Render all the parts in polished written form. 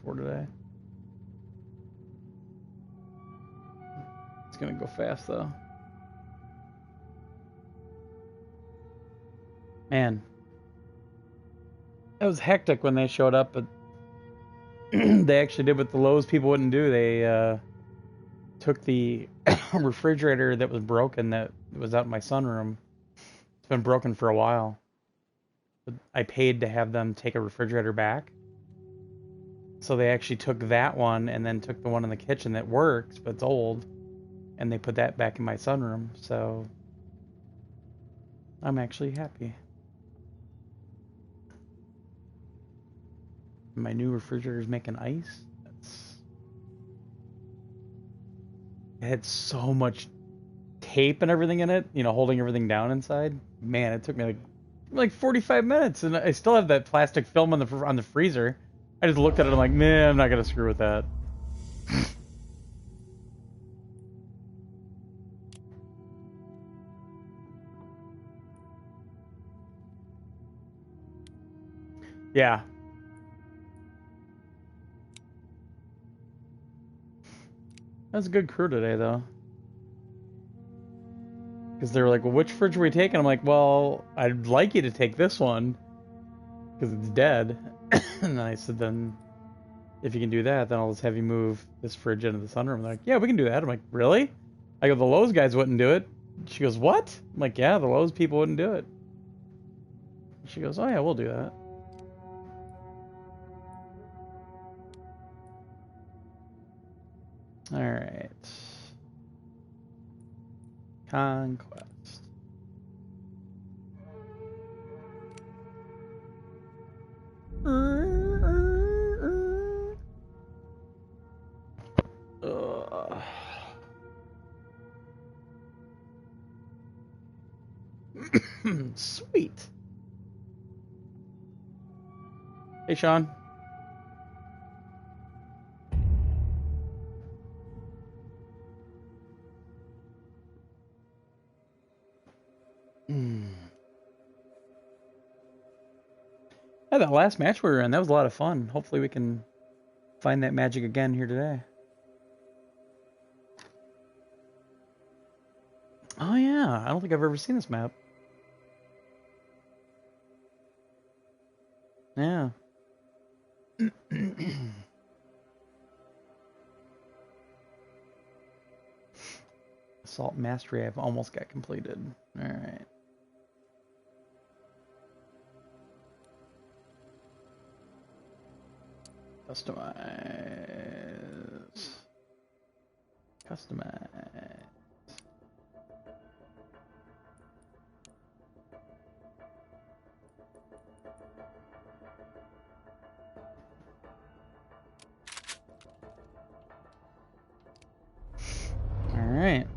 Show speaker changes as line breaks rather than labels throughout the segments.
for today. It's gonna go fast though. Man, it was hectic when they showed up, but they actually did what the Lowe's people wouldn't do. They took the refrigerator that was broken that was out in my sunroom. It's been broken for a while. But I paid to have them take a refrigerator back. So they actually took that one and then took the one in the kitchen that works, but it's old, and they put that back in my sunroom. So I'm actually happy. My new refrigerator's making ice. It had so much tape and everything in it, you know, holding everything down inside. Man, it took me like 45 minutes, and I still have that plastic film on the freezer. I just looked at it and I'm like, man, I'm not gonna screw with that. Yeah. That was a good crew today, though. Because they were like, well, which fridge are we taking? I'm like, well, I'd like you to take this one, because it's dead. And I said, then, if you can do that, then I'll just have you move this fridge into the sunroom. They're like, yeah, we can do that. I'm like, really? I go, the Lowe's guys wouldn't do it. She goes, what? I'm like, yeah, the Lowe's people wouldn't do it. She goes, oh yeah, we'll do that. Alright. Conquest. Sweet. Hey, Sean. Yeah, that last match we were in, that was a lot of fun. Hopefully we can find that magic again here today. Oh yeah, I don't think I've ever seen this map. Yeah. Assault Mastery I've almost got completed. Alright. Customize. Customize. Alright.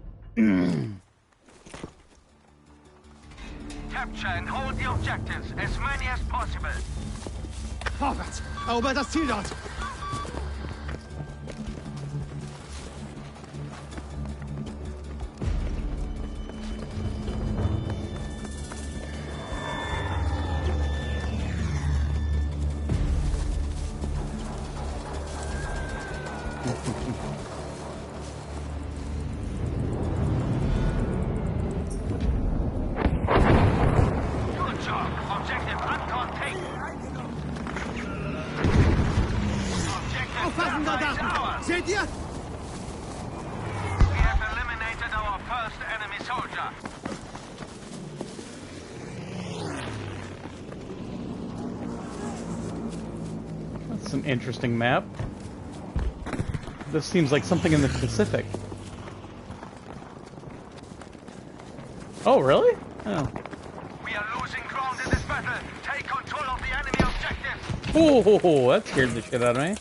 Capture and hold the objectives, as many as possible.
Vorwärts! Erober das Ziel dort!
Interesting map. This seems like something in the Pacific. Oh, really? Oh.
We are losing ground in this battle. Take control of the enemy objectives.
Oh, that scared the shit out of me.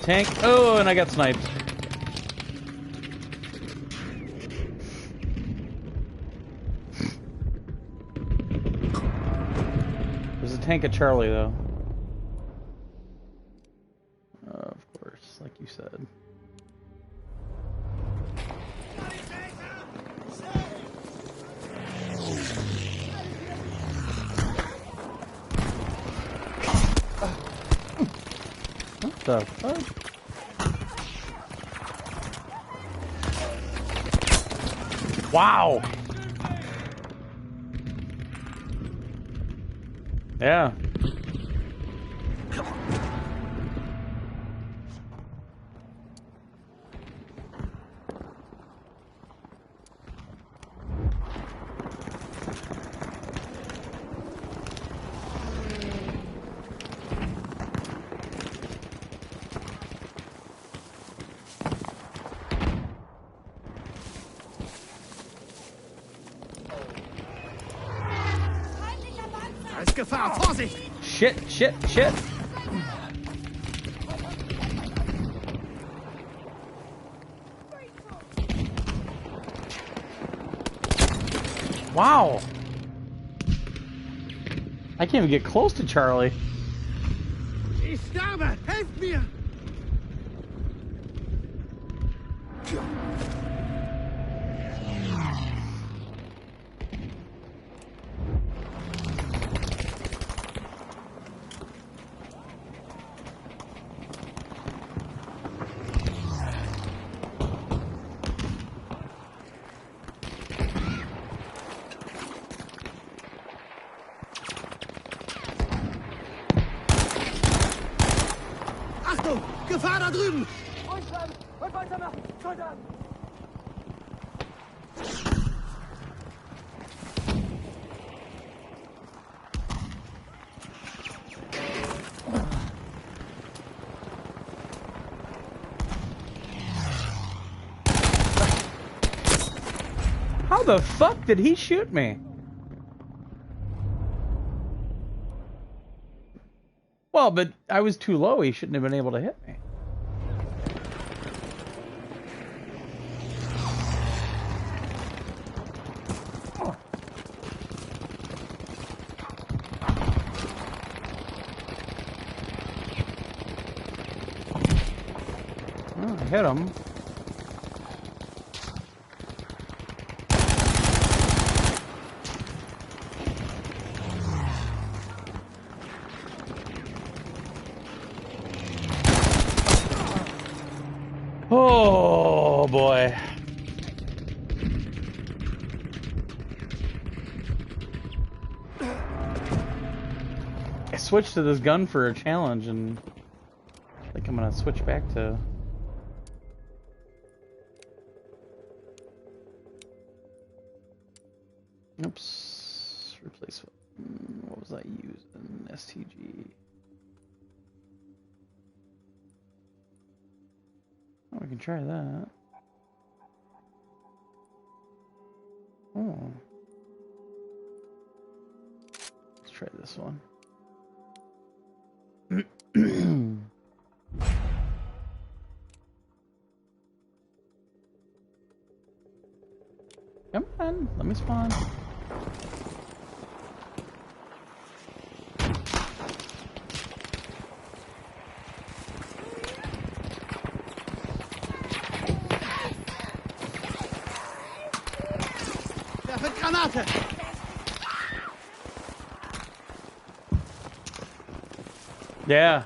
Tank. Oh, and I got sniped. There's a tank at Charlie, though. like you said. What the fuck? Wow. Yeah.
Da ist Gefahr! Vorsicht!
Shit, shit, shit. Wow. I can't even get close to Charlie.
Ich sterbe! Helft mir! Achtung! Gefahr da drüben!
Ruhig bleiben und weitermachen! Soldaten!
How the fuck did he shoot me? Well, but I was too low. He shouldn't have been able to hit me. Oh, I hit him. Oh boy. I switched to this gun for a challenge and I think I'm gonna switch back to... Oops. Replace what was I using? STG. Oh, we can try that. Oh. Let's try this one. Come on, let me spawn.
Werfe Granate!
Yeah.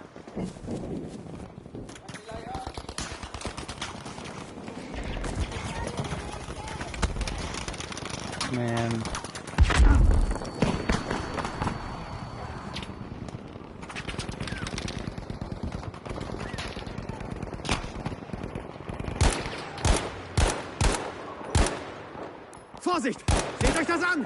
Man.
Vorsicht! Seht euch das an!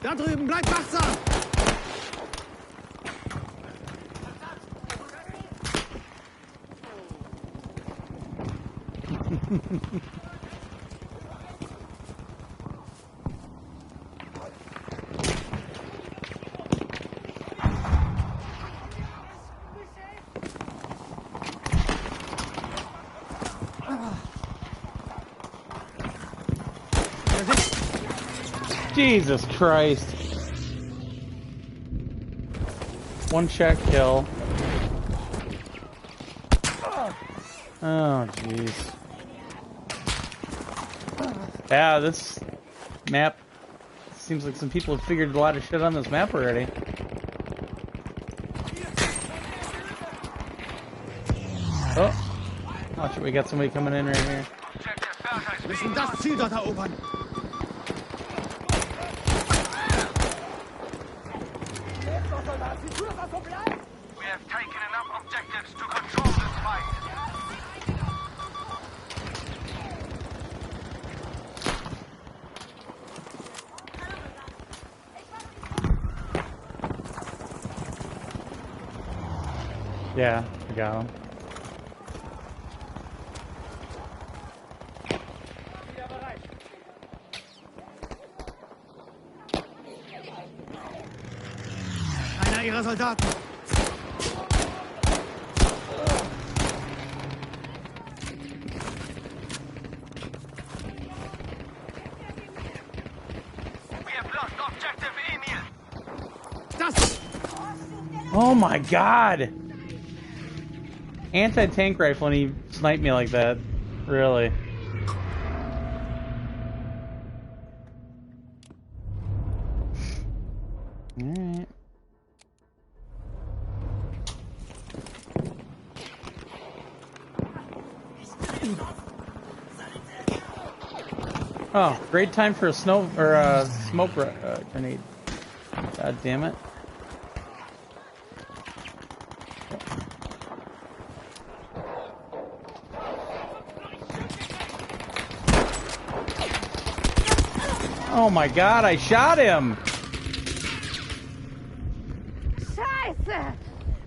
Da drüben, bleibt wachsam!
Jesus Christ. One shot kill. Oh, jeez. Yeah, this map seems like some people have figured a lot of shit on this map already. Oh, watch it, we got somebody coming in right here.
Wir müssen das Ziel dort erobern.
We have taken enough objectives to control this fight.
Yeah, I got him.
Einer ihrer Soldaten.
We have lost objective Emil.
Das!
Oh my god! Anti-tank rifle and he sniped me like that. Really? Alright. Oh, great time for a snow or a smoke grenade. God damn it. Oh my god, I shot him!
Scheiße!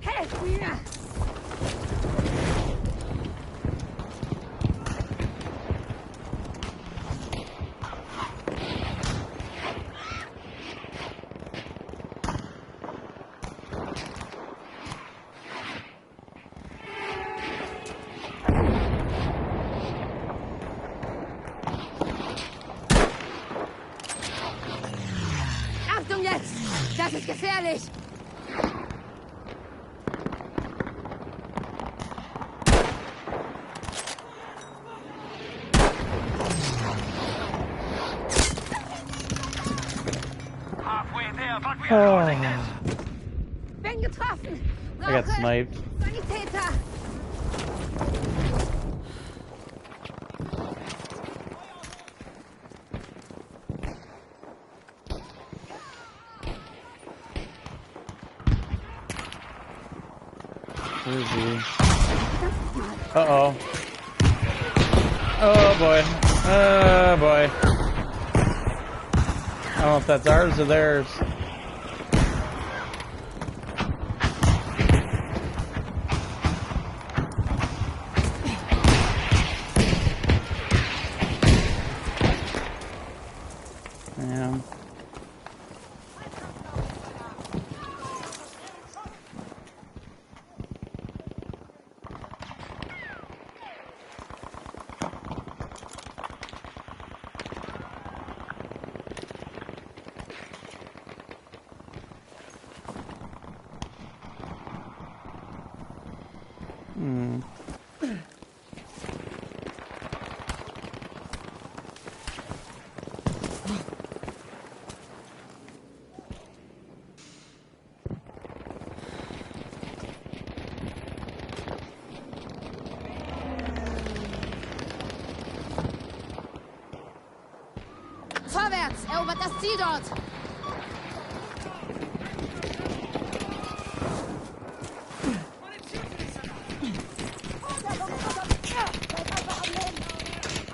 Helft mir! Achtung jetzt! Das ist gefährlich!
Halfway there, but we are losing this.
Bin getroffen!
I got
Brauche
sniped.
Sanitäter!
Where is he? Uh-oh. Oh boy. Oh boy. I don't know if that's ours or theirs. Yeah. Hmm.
Vorwärts! Erobert das Ziel dort!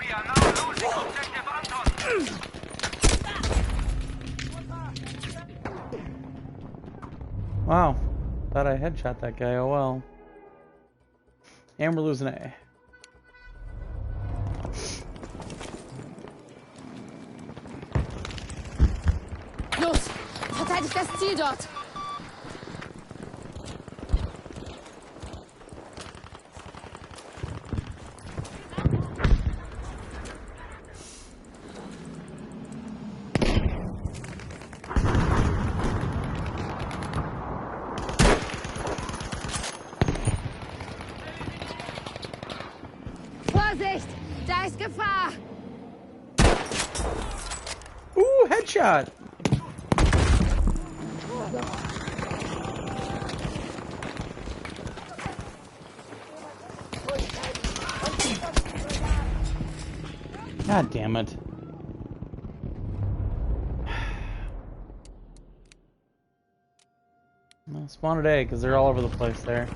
We are now losing objective Anton.
Wow. Thought I headshot that guy. Oh well. And we're losing A.
Los! Verteidigt das Ziel dort! Da ist Gefahr!
Ooh, headshot! God damn it. Well, spawn at A, because they're all over the place there.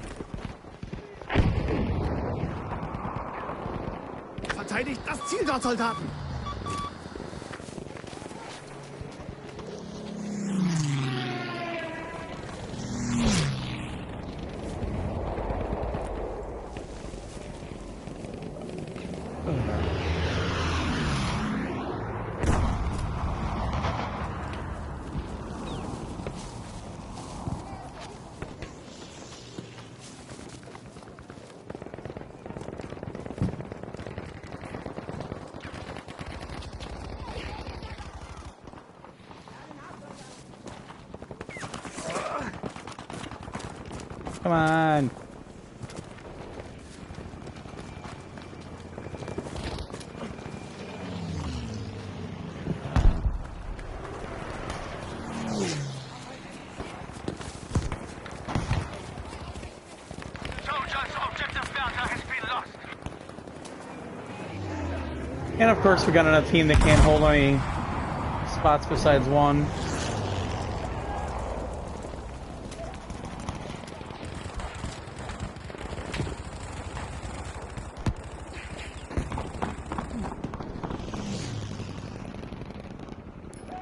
Verteidigt das Ziel dort, Soldaten!
Come on.
Soldiers, objective Bertha has been lost.
And of course we got another team that can't hold any spots besides one.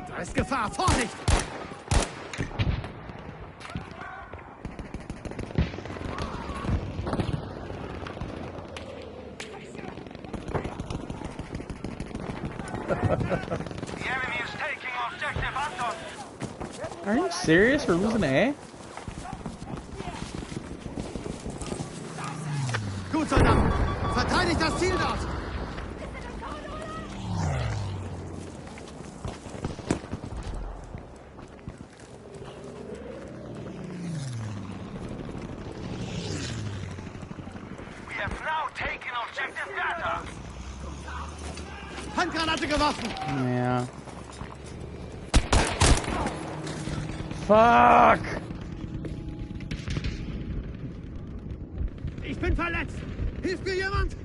Da ist Gefahr! Vorsicht!
The enemy is taking objective Anton.
Are you serious? We're losing A?
Gut, Soldaten! Verteidigt das Ziel dort!
We have now taken objective Bertha.
Handgranate geworfen!
Yeah. Fuck!
Ich bin verletzt! Hilft mir jemand?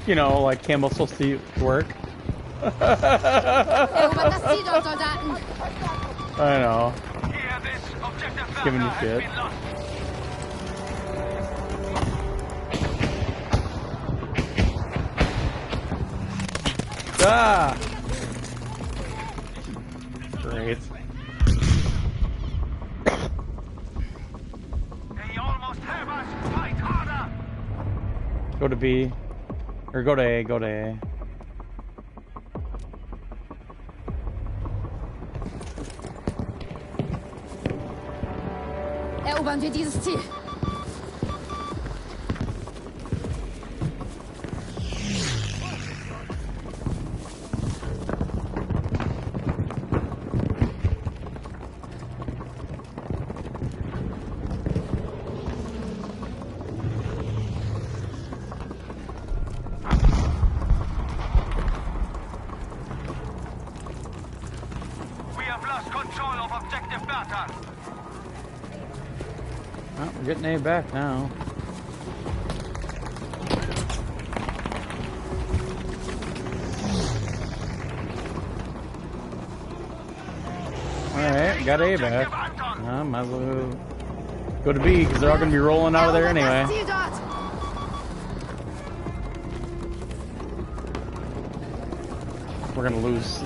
You know, like Campbell's supposed to work.
Erobert das Ziel dort, Soldaten!
I know.
Hear this, objective Bertha
Giving you
has
shit.
been lost.
Ah! Great.
They almost have us. Fight harder.
Go to B. Or go to A, go to A.
Erobern wir dieses Ziel!
We have lost control of objective Bertha.
Oh, we're getting A back now. Alright, got A back.
Objective Anton.
Might as well go to B, because they're all going to be rolling out of there
Erobert
anyway.
das Ziel dort!
We're going to lose.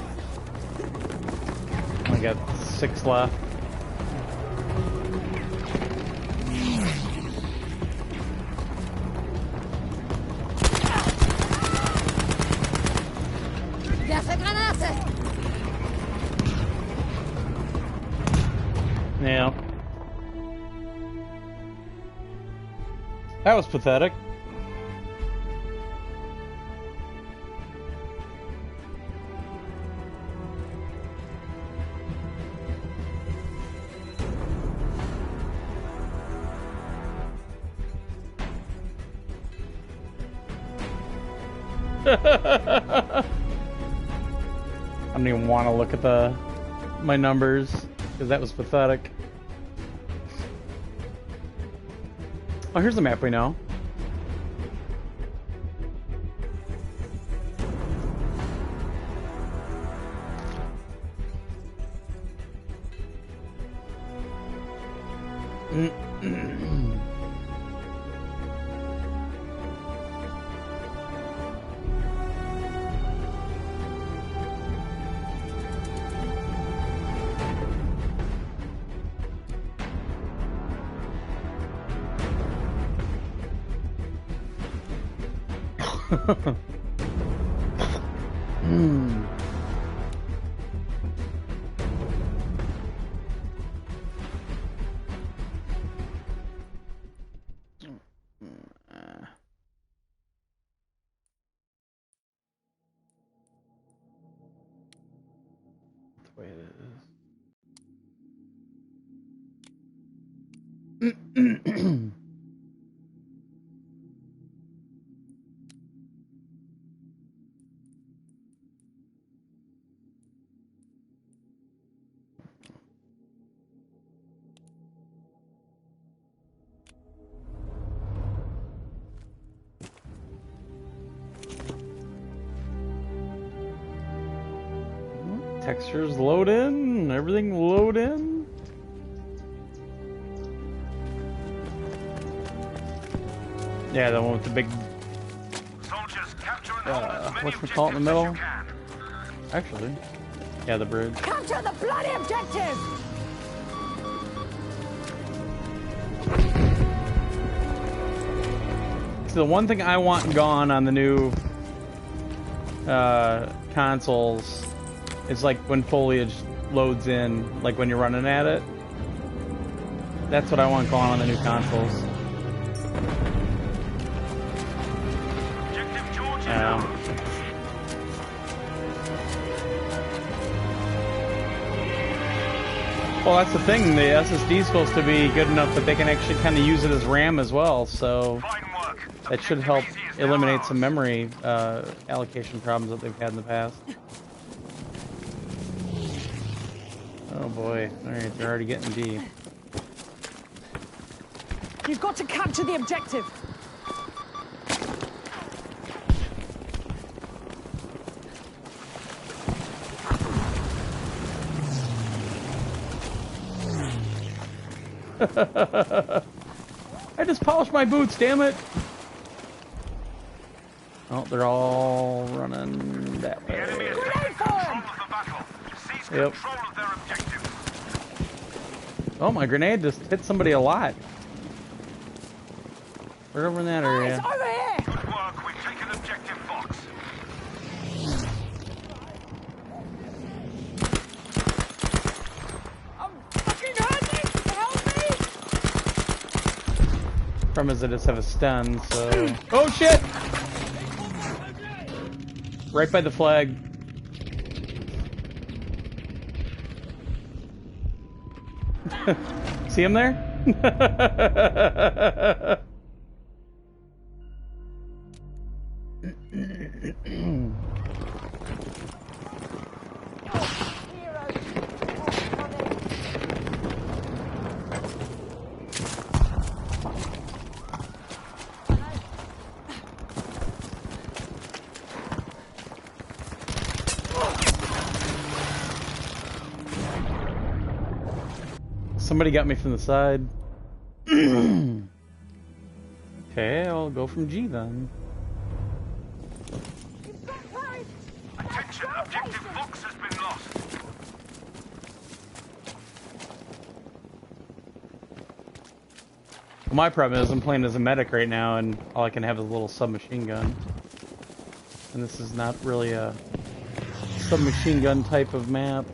I got 6 left.
Werfe Granate!
Yeah. That was pathetic. I don't even want to look at my numbers because that was pathetic. Oh, here's the map we know. The way it is. Textures load in, everything load in. Yeah, the one with the big
Soldiers, capture and hold as many
whatchamacallit in the middle?
objectives as you can.
Actually, yeah, the bridge.
Capture the bloody objective!
So the one thing I want gone on the new consoles is like when foliage loads in, like when you're running at it. That's what I want gone on the new consoles.
Objective George is ours.
Well, that's the thing. The SSD is supposed to be good enough that they can actually kind of use it as RAM as well. So
Fine work.
that should help eliminate some memory allocation problems that they've had in the past. Oh boy. Alright, they're already getting D.
You've got to capture the objective.
I just polished my boots, damn it! Oh, they're all running that way.
The enemy is taking control of the battle. Seize
Yep.
control of their objective.
Oh, my grenade just hit somebody a lot. Right over in that area.
Guys, over here!
Good work. We've taken objective Fox.
I'm fucking hurting! Help me!
Problem is I just have a stun, so... Oh, shit! Right by the flag. See him there? Somebody got me from the side. Okay, I'll go from G then.
Attention, objective Fox has been lost.
Well, my problem is I'm playing as a medic right now, and all I can have is a little submachine gun. And this is not really a submachine gun type of map.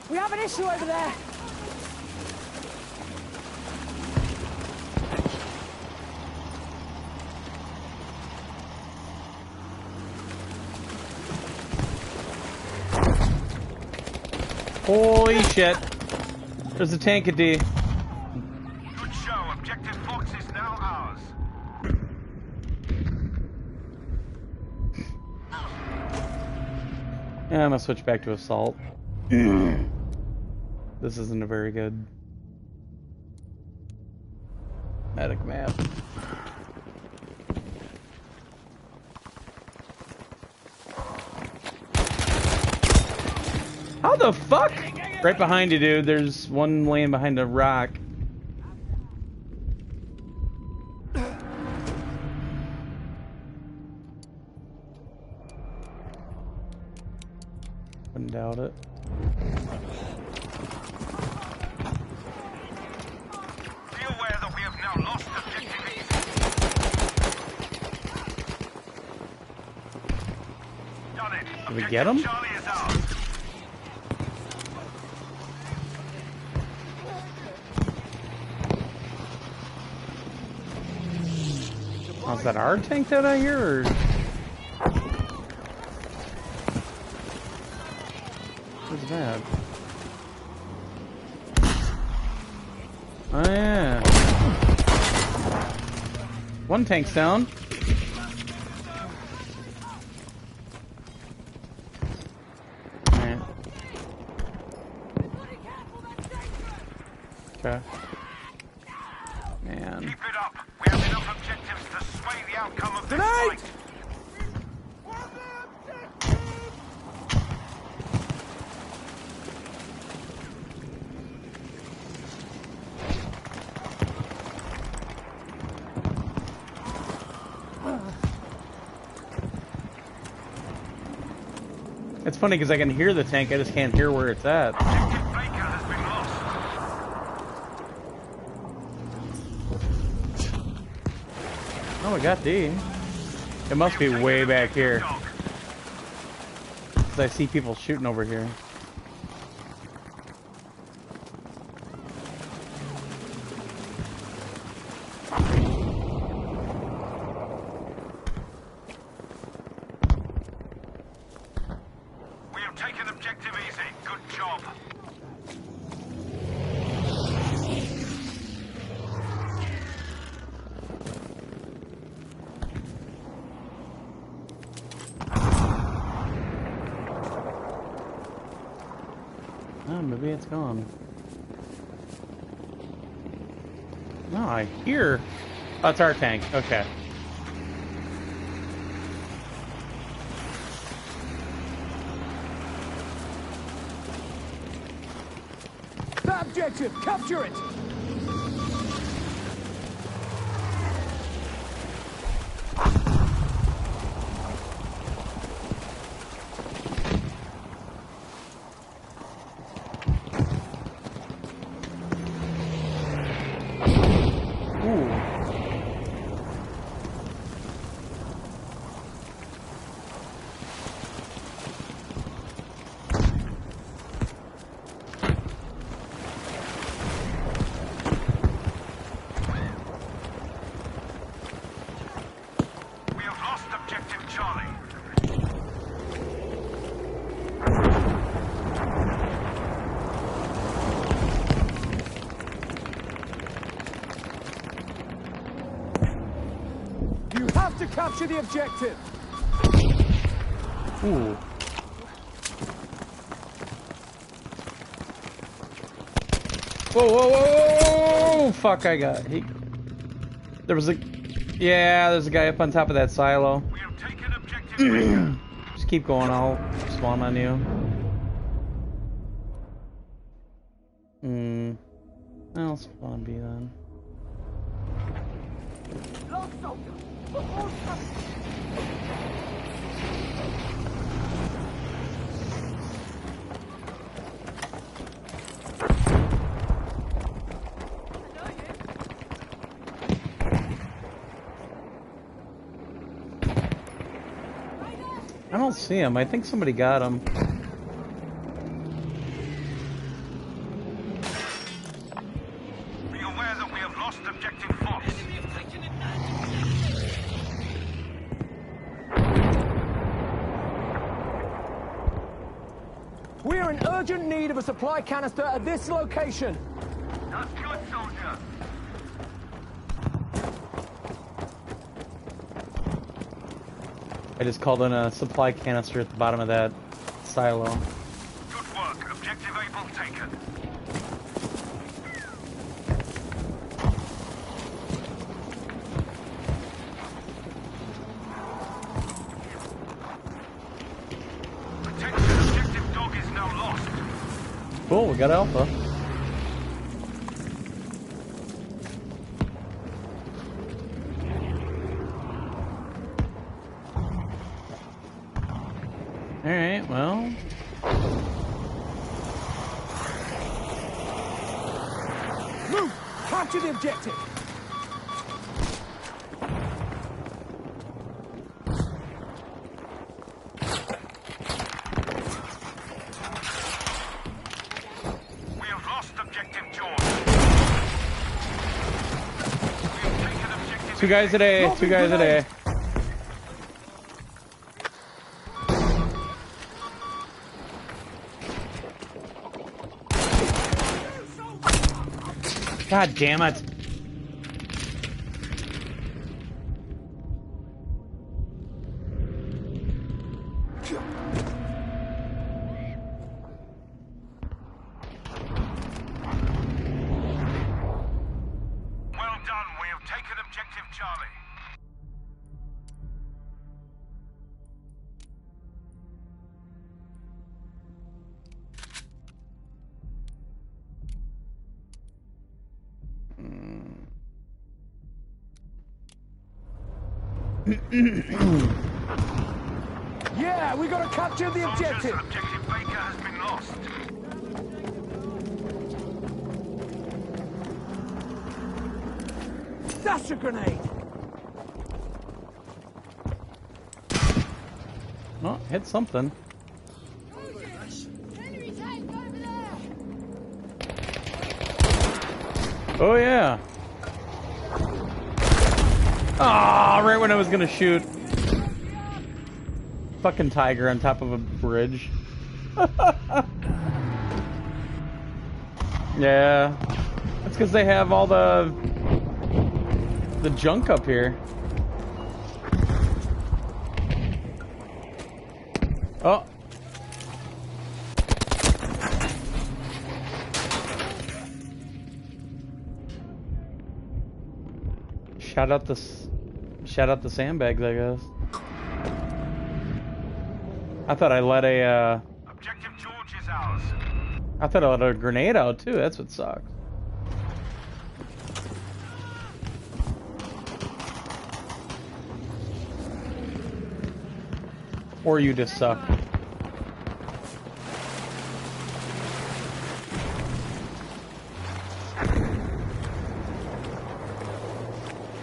We have an issue over there.
Holy shit. There's a tank at D.
Good show. Objective Fox is now ours.
Yeah, I'm gonna switch back to assault. This isn't a very good medic map. How the fuck? Right behind you, dude. There's one laying behind a rock. Wouldn't doubt it.
Be aware that we have now lost objective easy. Done it.
Did we get him?
Charlie is ours.
Oh, is that our tank that I hear? Or... What's that? Oh yeah. One tank's down. Alright. Okay. Man.
Keep it up. We have enough objectives to sway the outcome of this fight.
It's funny because I can hear the tank, I just can't hear where it's at.
Objective Baker has been lost.
Oh, we got D. It must be way back here. Because I see people shooting over here.
We have taken objective easy. Good job.
Oh, maybe it's gone. No, I hear. Oh, it's our tank. Okay.
The objective! Capture it!
Ooh.
We have lost objective Charlie.
You have to capture the objective!
Ooh. Whoa, whoa, whoa, whoa! Fuck, I got. There was a. Yeah, there's a guy up on top of that silo.
We have taken objective Baker.
Just keep going, I'll spawn on you. I'll spawn on B then. I don't see him. I think somebody got him.
Be aware that we have lost objective Fox.
We're in urgent need of a supply canister at this location.
That's good, soldier.
I just called in a supply canister at the bottom of that silo.
Good work. Objective Able taken. Attention, objective Dog is now lost.
Cool, we got Alpha. Alright, well.
Move! Capture the objective!
We have lost objective George. We have taken objective.
Two guys a day, two guys a day. God damn it.
Well done. We have taken objective Charlie.
Yeah, we gotta capture the
Soldiers,
objective!
objective Baker has been lost.
That's a grenade!
Oh, hit something.
Enemy tank over there!
Oh yeah. Ah, right when I was gonna shoot. Fucking tiger on top of a bridge. Yeah. That's because they have all the junk up here. Oh. Shout out the sandbags, I guess. I thought I let a
Objective George is ours.
I thought I let a grenade out too. That's what sucks. Or you just suck.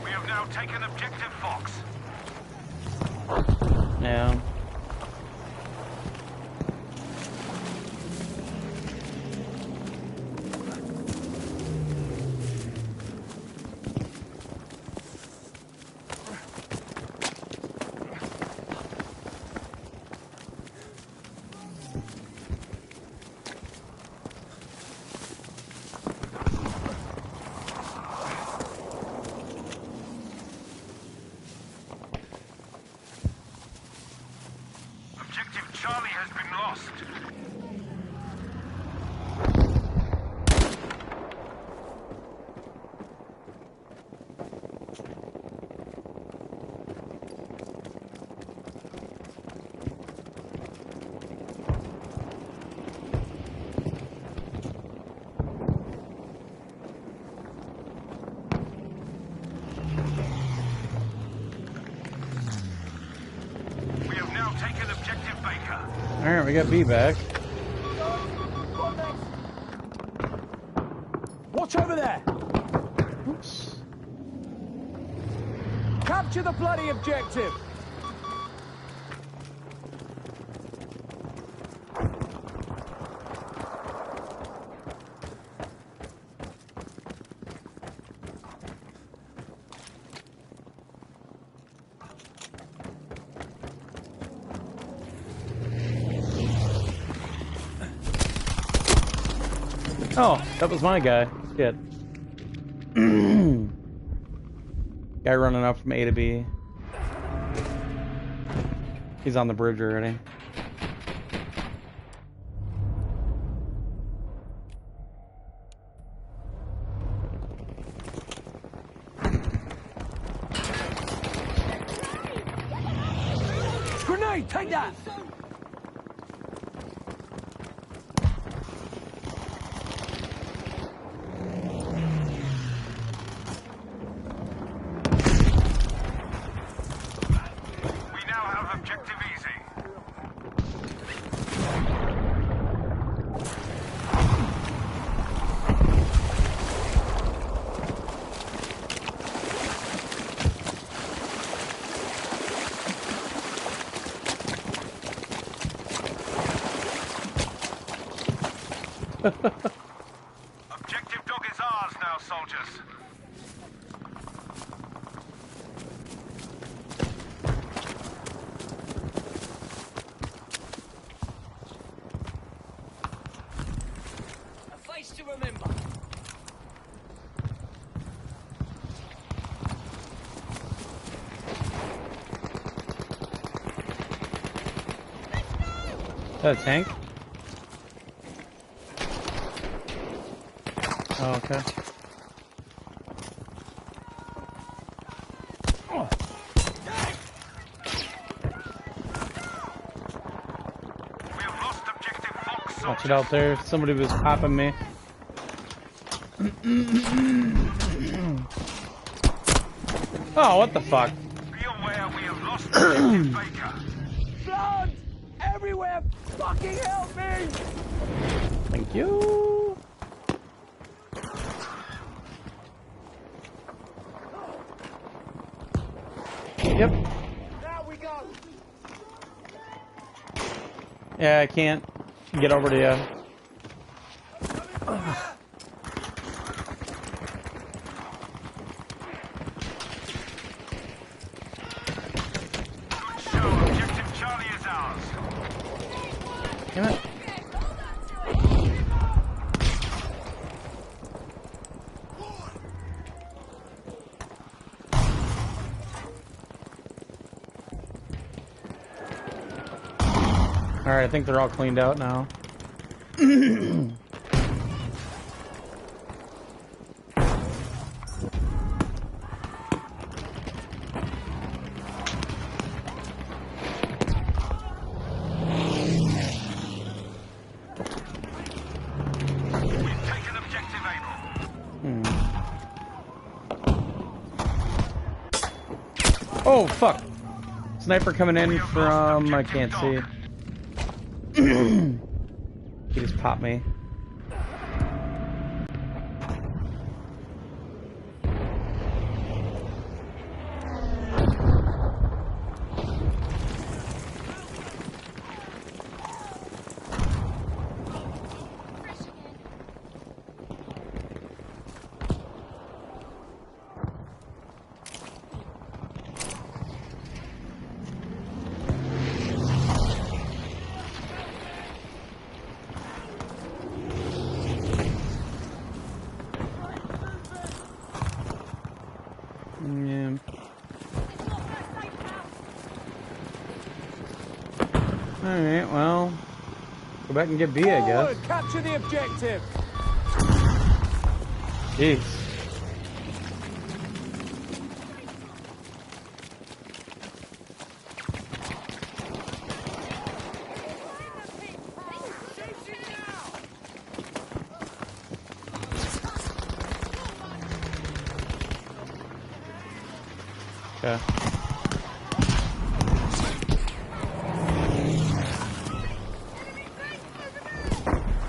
We have now taken objective Fox.
Yeah.
Objective Charlie has been lost. We have now taken objective Baker.
Alright, we got B back.
Watch over there!
Oops.
Capture the bloody objective!
Oh, that was my guy. Shit. Guy running up from A to B. He's on the bridge already.
Grenade, take that!
We now have objective easy. Objective dog is ours now, soldiers.
A face to remember.
Is that a tank? Oh, okay.
We have lost objective Fox,
Watch
soldiers.
it out there. Somebody was popping me. Oh, what the fuck?
Be aware we have lost objective Baker.
Blood! Everywhere! Fucking help me!
Thank you. Yep.
Now we go!
Yeah, I can't get over to you.
Good show. Objective Charlie is ours.
Damn it. Alright, I think they're all cleaned out now.
We've taken objective Able.
Oh, fuck. Sniper coming in from... I can't see. He just popped me. Yeah. Alright, well, go back and get B, I guess.
Forward, capture the objective!
Jeez. Okay.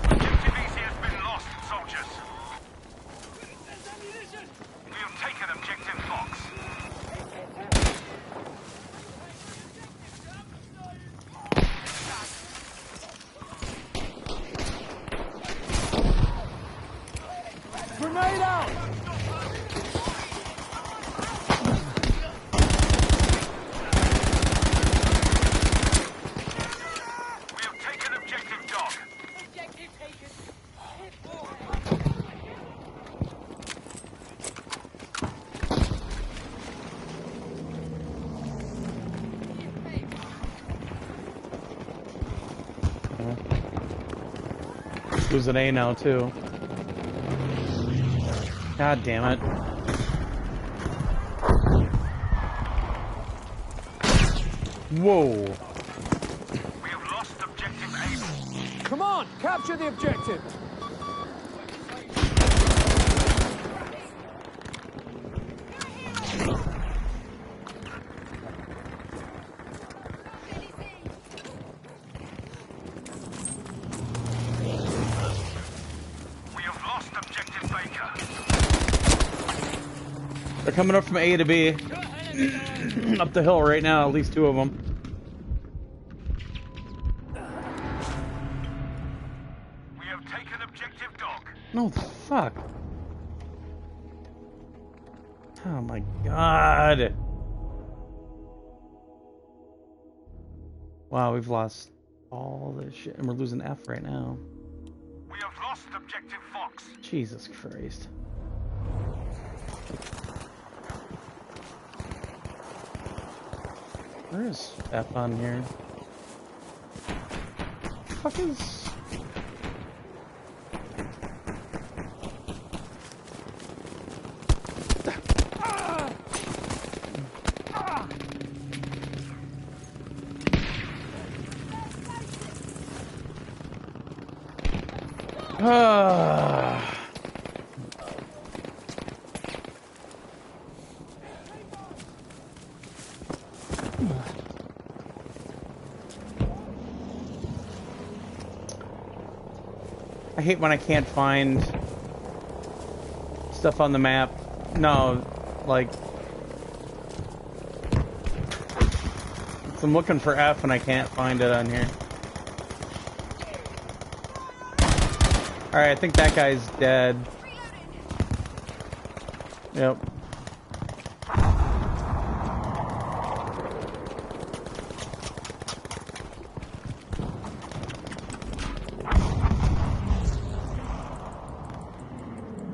Objective easy has been lost, soldiers.
Losing A now, too. God damn it. Whoa.
We have lost objective Able.
Come on, capture the objective.
We have lost objective Baker.
They're coming up from A to B. Up the hill right now, at least two of them.
We have taken objective Dog.
No, the fuck. Oh my god. Wow, we've lost all this shit. And we're losing F right now.
We have lost objective Fox.
Jesus Christ. Where is F on here? Fuck is... I hate when I can't find stuff on the map. No, like... I'm looking for F and I can't find it on here. Alright, I think that guy's dead. Yep.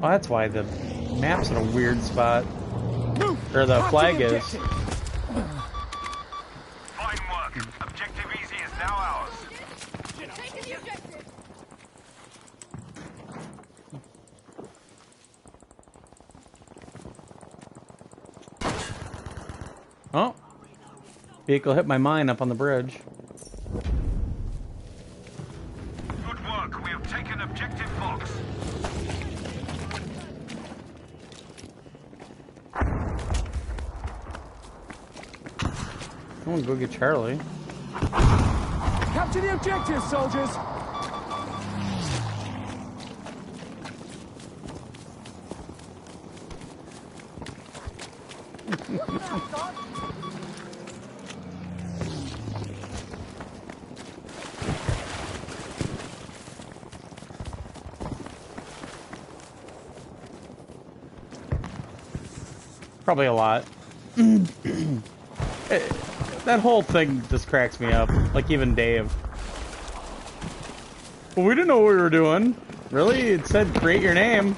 Oh, that's why the map's in a weird spot. Or the flag is.
Fine work. Objective Easy is now ours.
Taking the objective.
Oh. Vehicle hit my mine up on the bridge.
Good work. We have taken objective Fox.
I want to go get Charlie.
Capture the objective, soldiers.
Probably a lot. That whole thing just cracks me up. Like even Dave. Well, we didn't know what we were doing. Really? It said create your name.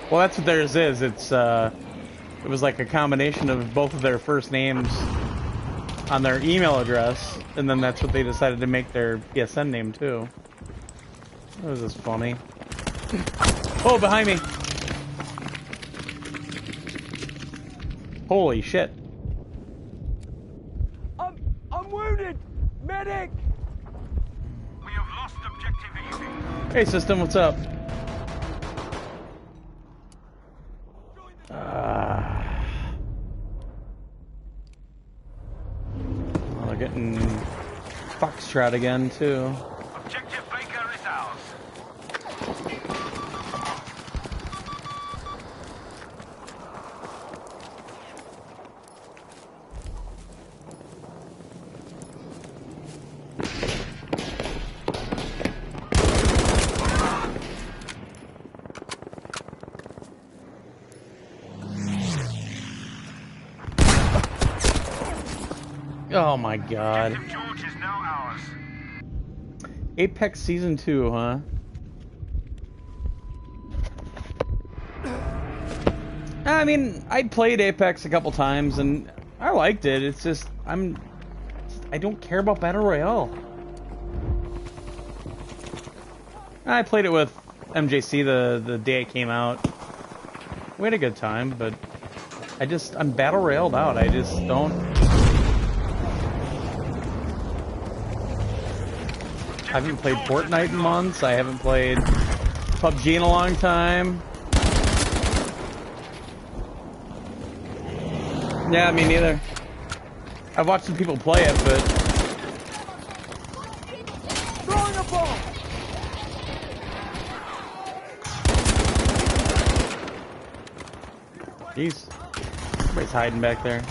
Well, that's what theirs is. It's it was like a combination of both of their first names on their email address, and then that's what they decided to make their PSN name too. That was just funny. Oh, behind me! Holy shit!
I'm wounded. Medic.
We have lost objective Easy.
Hey, system, what's up? Well, they're getting Foxtrot again too.
Objective Baker is ours.
Oh my god.
Objective George is now ours.
Apex Season 2, huh? I mean, I played Apex a couple times, and I liked it. It's just I don't care about Battle Royale. I played it with MJC the day it came out. We had a good time, but I'm Battle Royale'd out. I just don't. I haven't played Fortnite in months. I haven't played PUBG in a long time. Yeah, me neither. I've watched some people play it, but
Throwing a bomb!
jeez, everybody's hiding back there.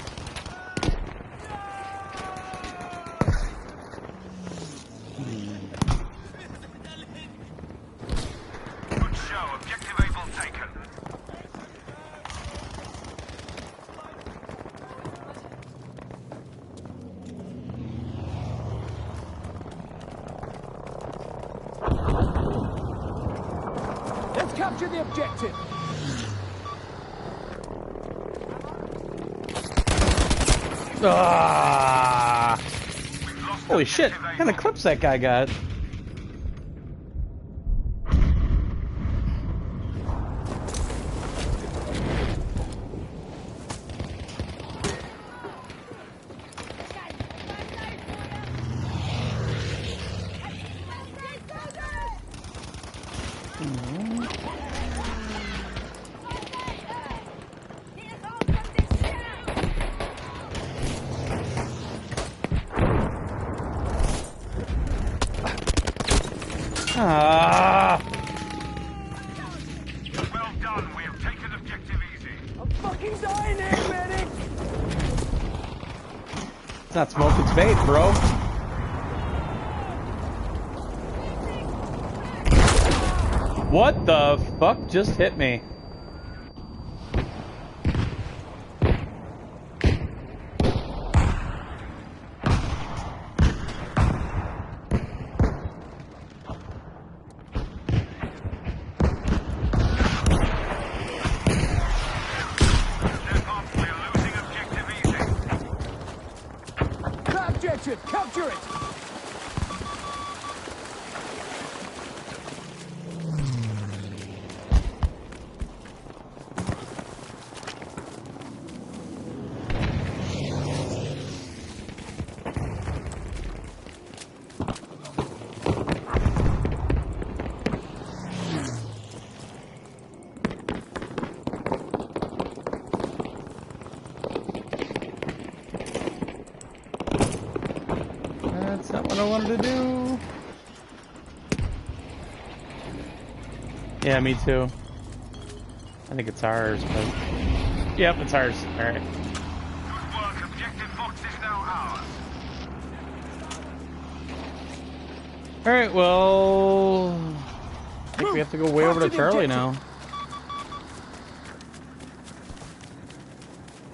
Good show. Objective Able taken.
Let's capture the objective!
Ah! Holy shit! What kind of clips that guy got? Ah!
Well done. We have taken objective easy.
I'm fucking dying here, medic!
It's not smoke, it's bait, bro. What the fuck just hit me?
Step up. We're losing objective easy.
That objective! Capture it!
That's not what I wanted to do. Yeah, me too. I think it's ours, but... Yep, it's ours. Alright.
Good work. Objective Fox is now ours.
Alright, well... I think we have to go way over to Charlie now.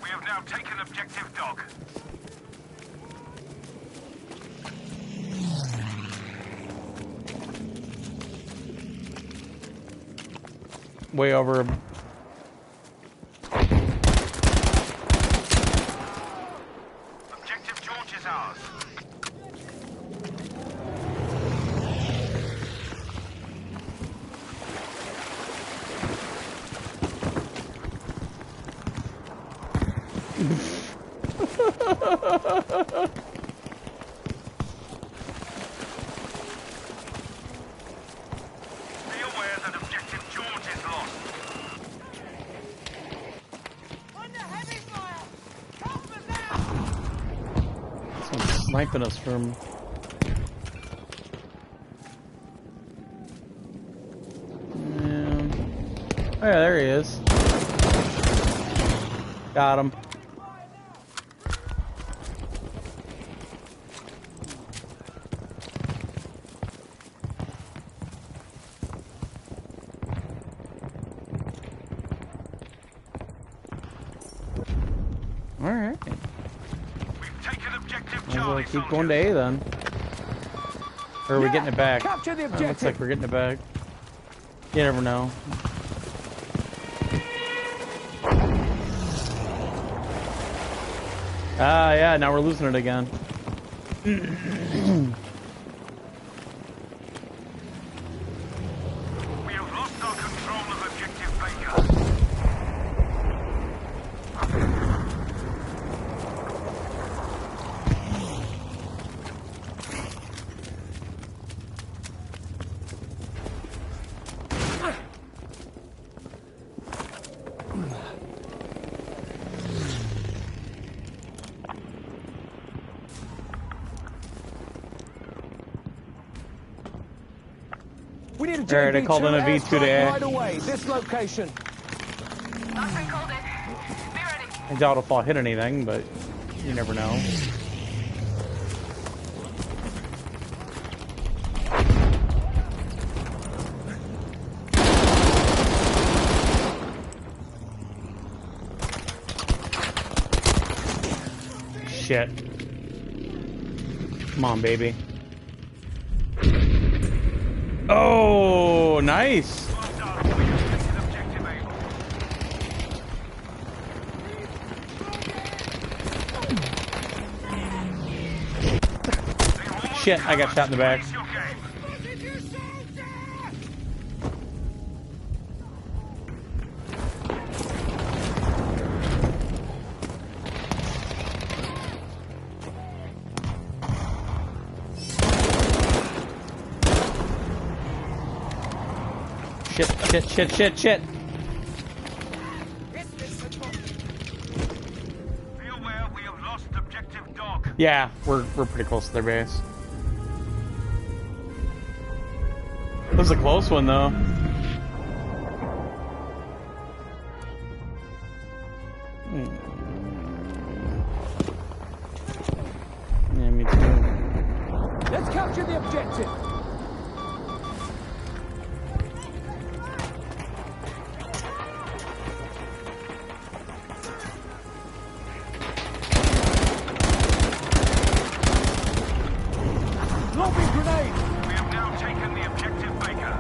We have now taken objective Dog.
Way over...
Objective George is ours. Be aware that objective George is lost.
Someone's sniping us from... Oh yeah, there he is. Got him. Alright.
We've taken objective
Well,
Charlie.
keep going to A then. Or are we getting it back?
Capture the
Oh, looks
objective!
like we're getting it back. You never know. Ah, yeah, now we're losing it again.
We have lost our control of objective Baker.
We need a
Alright, I
JV2
called in a V2 to
airstrike
A.
right away. This location.
Austin called it. Be ready.
I doubt if I'll hit anything, but you never know. Shit. Come on, baby. Oh, nice.
Well done. We have taken objective A.
Shit, I got shot in the back.
Raise your game.
Shit.
Be aware we have lost objective dog.
Yeah, we're pretty close to their base. That was a close one, though. Yeah, me too.
Let's capture the objective. Lobbing grenade.
We have now taken the objective Baker.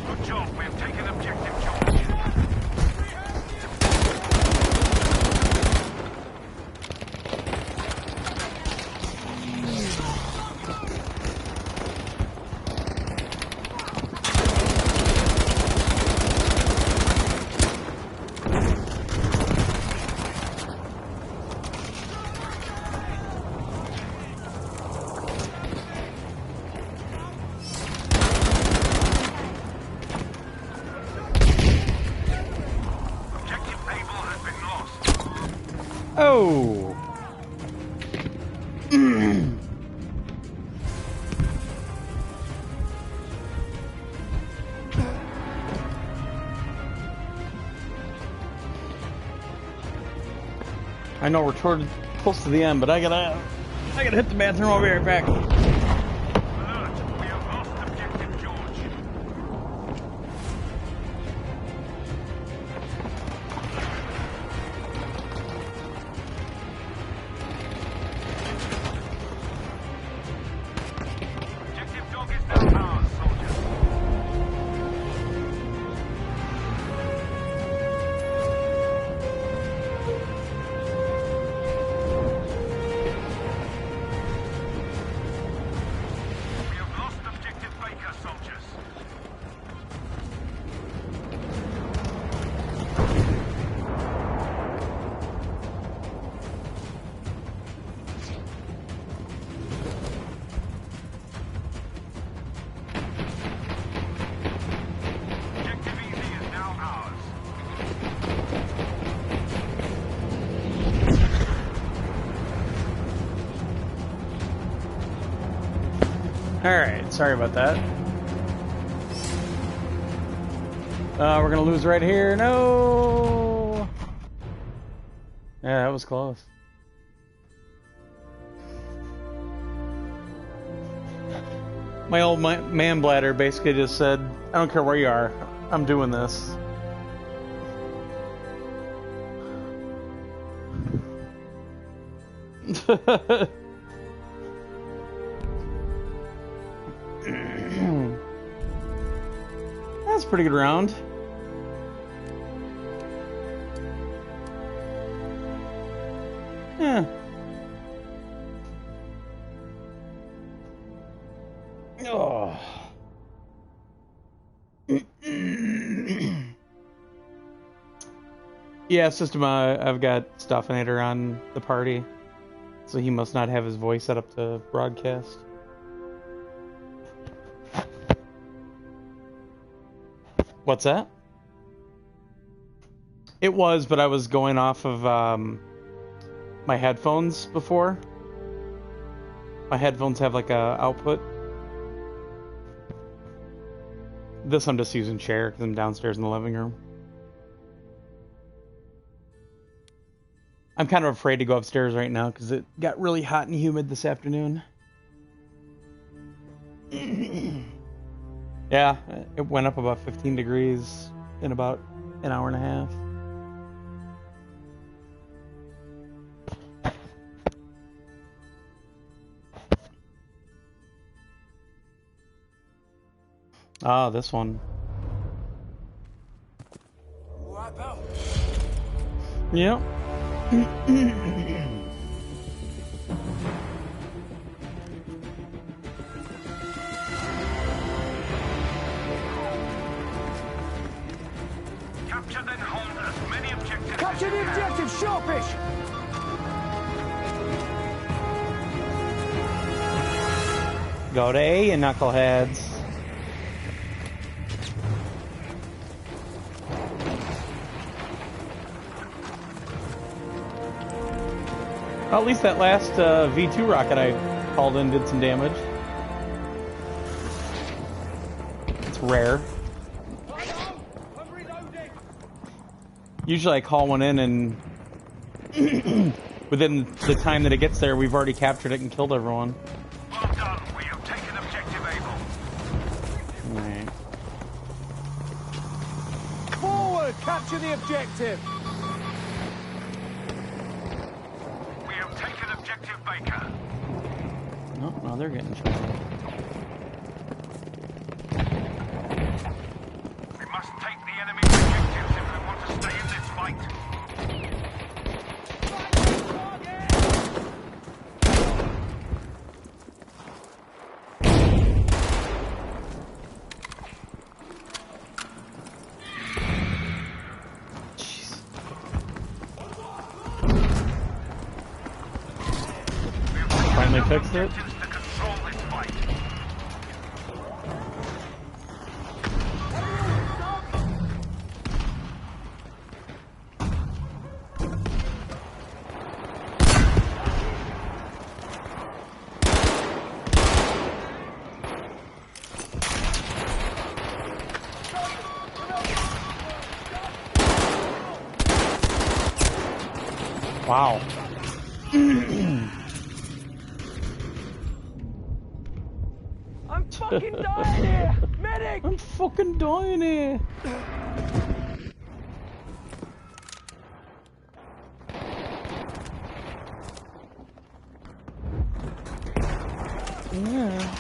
Good job. We have taken objective George. Objective Able has been lost.
Oh! I know we're close to the end, but I gotta hit the bathroom. I'll be right back.
Alert. We have lost objective George. Objective dog is now ours, soldiers. We have lost objective Baker, soldiers. Objective Easy is now ours.
Alright, sorry about that. We're gonna lose right here. No! Yeah, that was close. My old man bladder basically just said, I don't care where you are, I'm doing this. That's a pretty good round. Yeah. Oh. Yeah, System, I've got Stoffinator on the party, so he must not have his voice set up to broadcast. What's that? It was, but I was going off of my headphones before. My headphones have like a output. This I'm just using chair because I'm downstairs in the living room. I'm kind of afraid to go upstairs right now because it got really hot and humid this afternoon. Yeah, it went up about 15 degrees in about an hour and a half. Ah, this one. Yep.
Capture then hold as many objectives.
Capture the objective, sharpish!
Go to A, you knuckleheads. Well, at least that last V2 rocket I called in did some damage. It's rare. Usually I call one in and within the time that it gets there, we've already captured it and killed everyone.
Well done. We have taken objective Able.
Right.
Forward! Capture the objective!
We have taken objective Baker.
No, no, they're getting shot.
We must take the enemy's objectives if we want to stay in this fight.
Jeez. Finally fixed it.
Objectives to control this fight.
Wow.
I'm fucking dying here! Medic!
I'm fucking dying here. Yeah.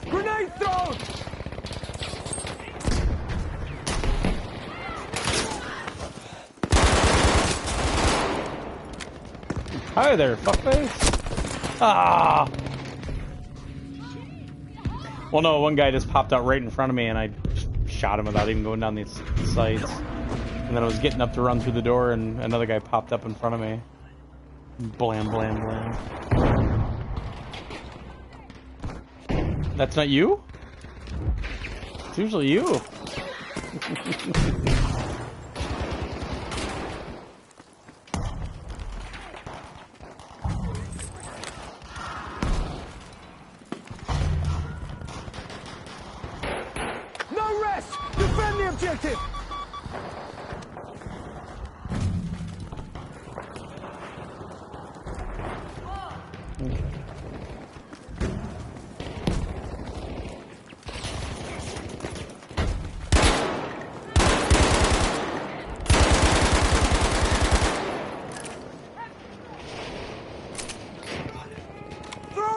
Grenade thrown!
Hi there, fuckface. Ah. Well, no, one guy just popped out right in front of me, and I just shot him without even going down these sights. And then I was getting up to run through the door, and another guy popped up in front of me. Blam, blam, blam. That's not you? It's usually you.
No rest! Defend the objective!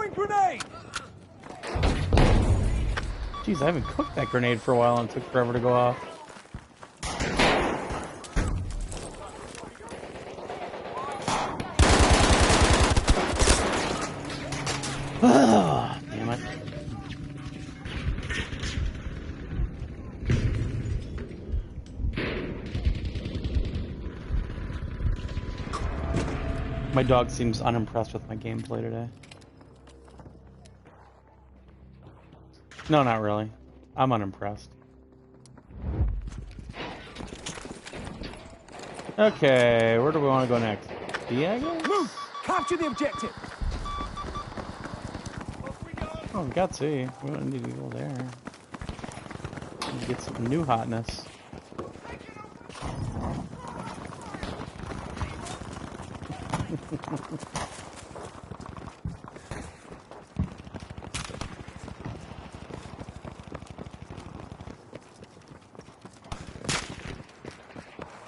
Throwing grenade!
Jeez, I haven't cooked that grenade for a while and it took forever to go off. Damn it. My dog seems unimpressed with my gameplay today. No, not really. I'm unimpressed. Okay, where do we want to go next? B, I guess?
Move! Capture the objective!
Oh, we got C. We don't need to go there. Need to get some new hotness.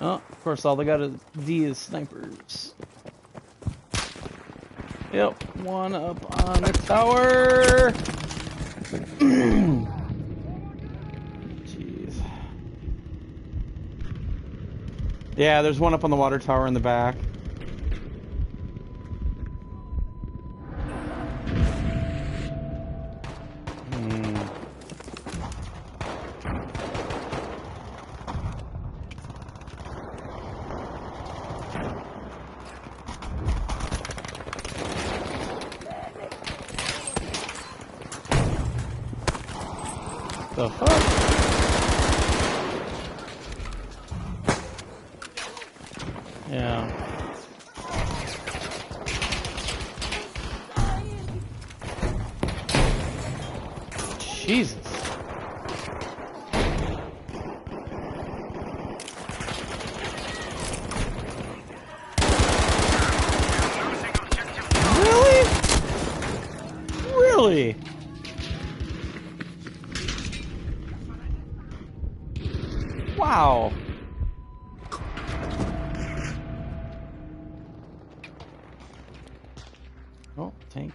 Oh, of course, all they got is D is snipers. Yep, one up on the tower. Jeez. Yeah, there's one up on the water tower in the back. The fuck? Yeah. Jesus. Really? Really? Wow. Oh, tank.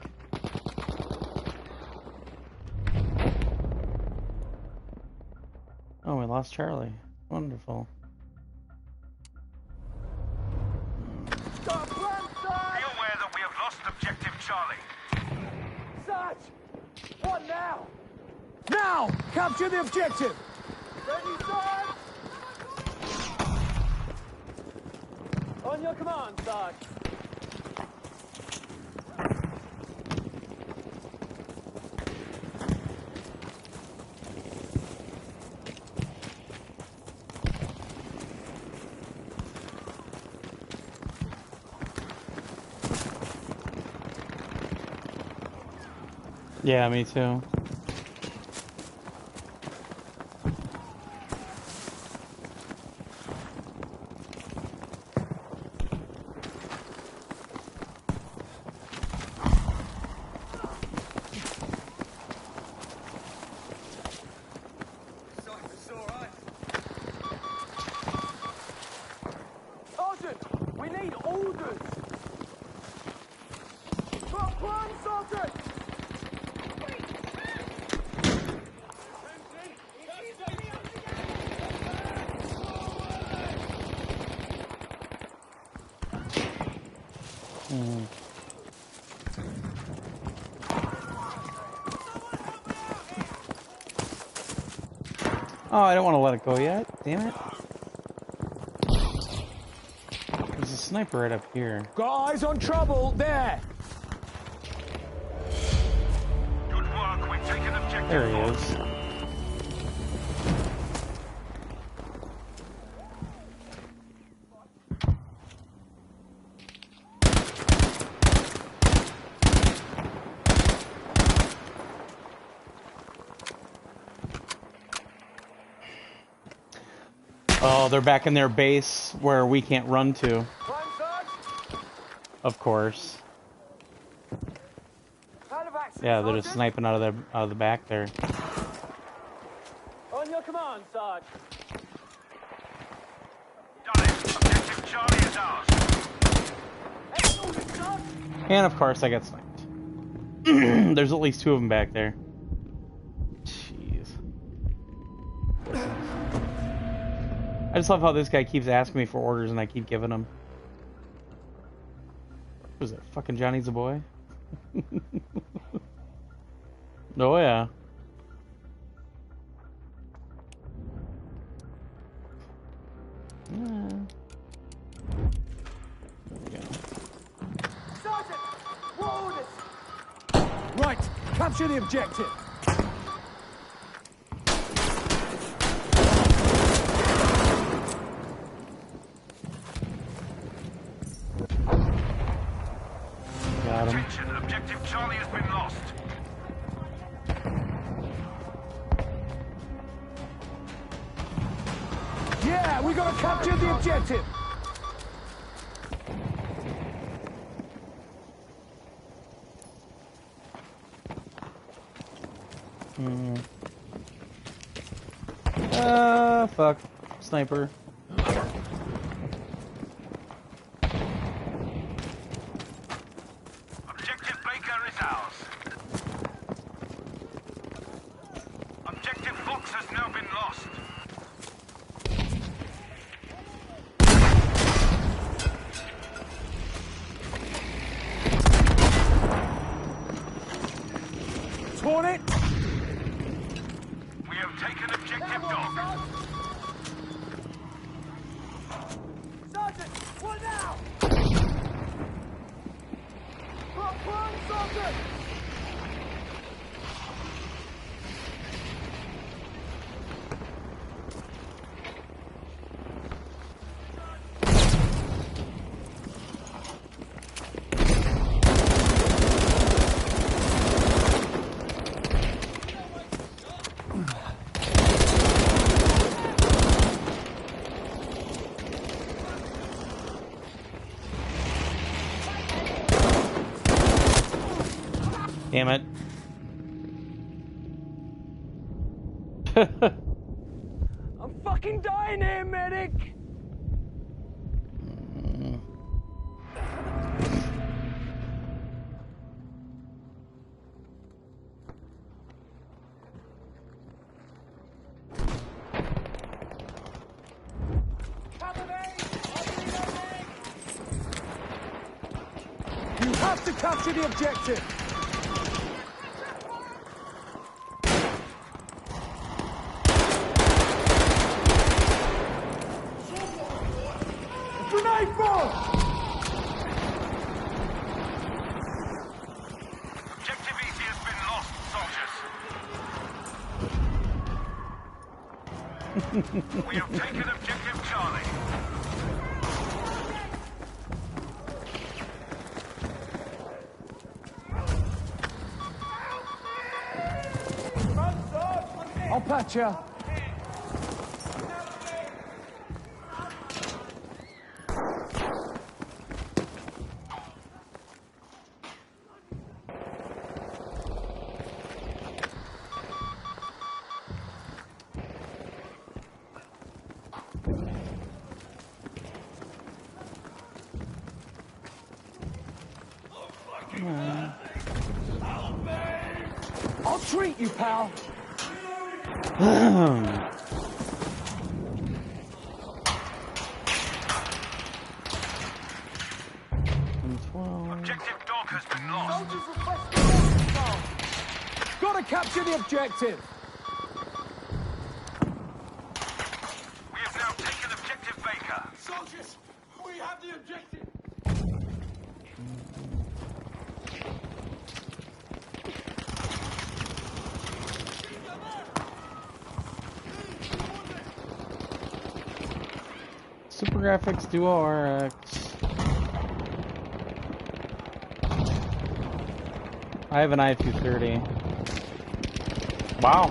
Oh, we lost Charlie. Wonderful.
Got a plan, Sarge!
Be aware that we have lost objective Charlie.
Sarge! What now? Now! Capture the objective! Ready, Sarge? On your command, Sarge.
Yeah, me too.
Sergeant, we need orders. Got a plan, Sergeant!
Oh, I don't want to let it go yet. Damn it. There's a sniper right up here.
Got eyes on trouble there.
Good work. We've taken objective.
There he is. Oh, they're back in their base where we can't run to.
Plan, Sarge?
Of course.
Plan of action,
Yeah, they're just
Sergeant.
sniping out of the back there.
On your command, Sarge.
Done it. Objective Charlie is ours.
Any orders, Sarge?
And of course I get sniped. There's at least two of them back there. Jeez. I just love how this guy keeps asking me for orders and I keep giving them. What was it? Fucking Johnny's a boy? Oh yeah. There we go.
Sergeant! What orders? Right, capture the objective.
Got him.
Attention, objective Charlie has been lost.
Yeah, we gotta capture the objective.
Fuck. Sniper.
Objective Baker is ours. Objective Fox has now been lost.
Torn it.
We have taken objective Dog.
Sergeant, what now? Run, Sergeant!
Damn it.
I'm fucking dying here, medic! You have to capture the objective! Grenade bomb!
Objective Easy has been lost, soldiers. We have taken objective Charlie.
I'll patch ya. I'll treat you, pal.
Objective Dog has been lost.
Gotta capture the objective.
We have now taken objective Baker.
Soldiers, we have the objective.
Super Graphics Duo RX. I have an i230. Wow.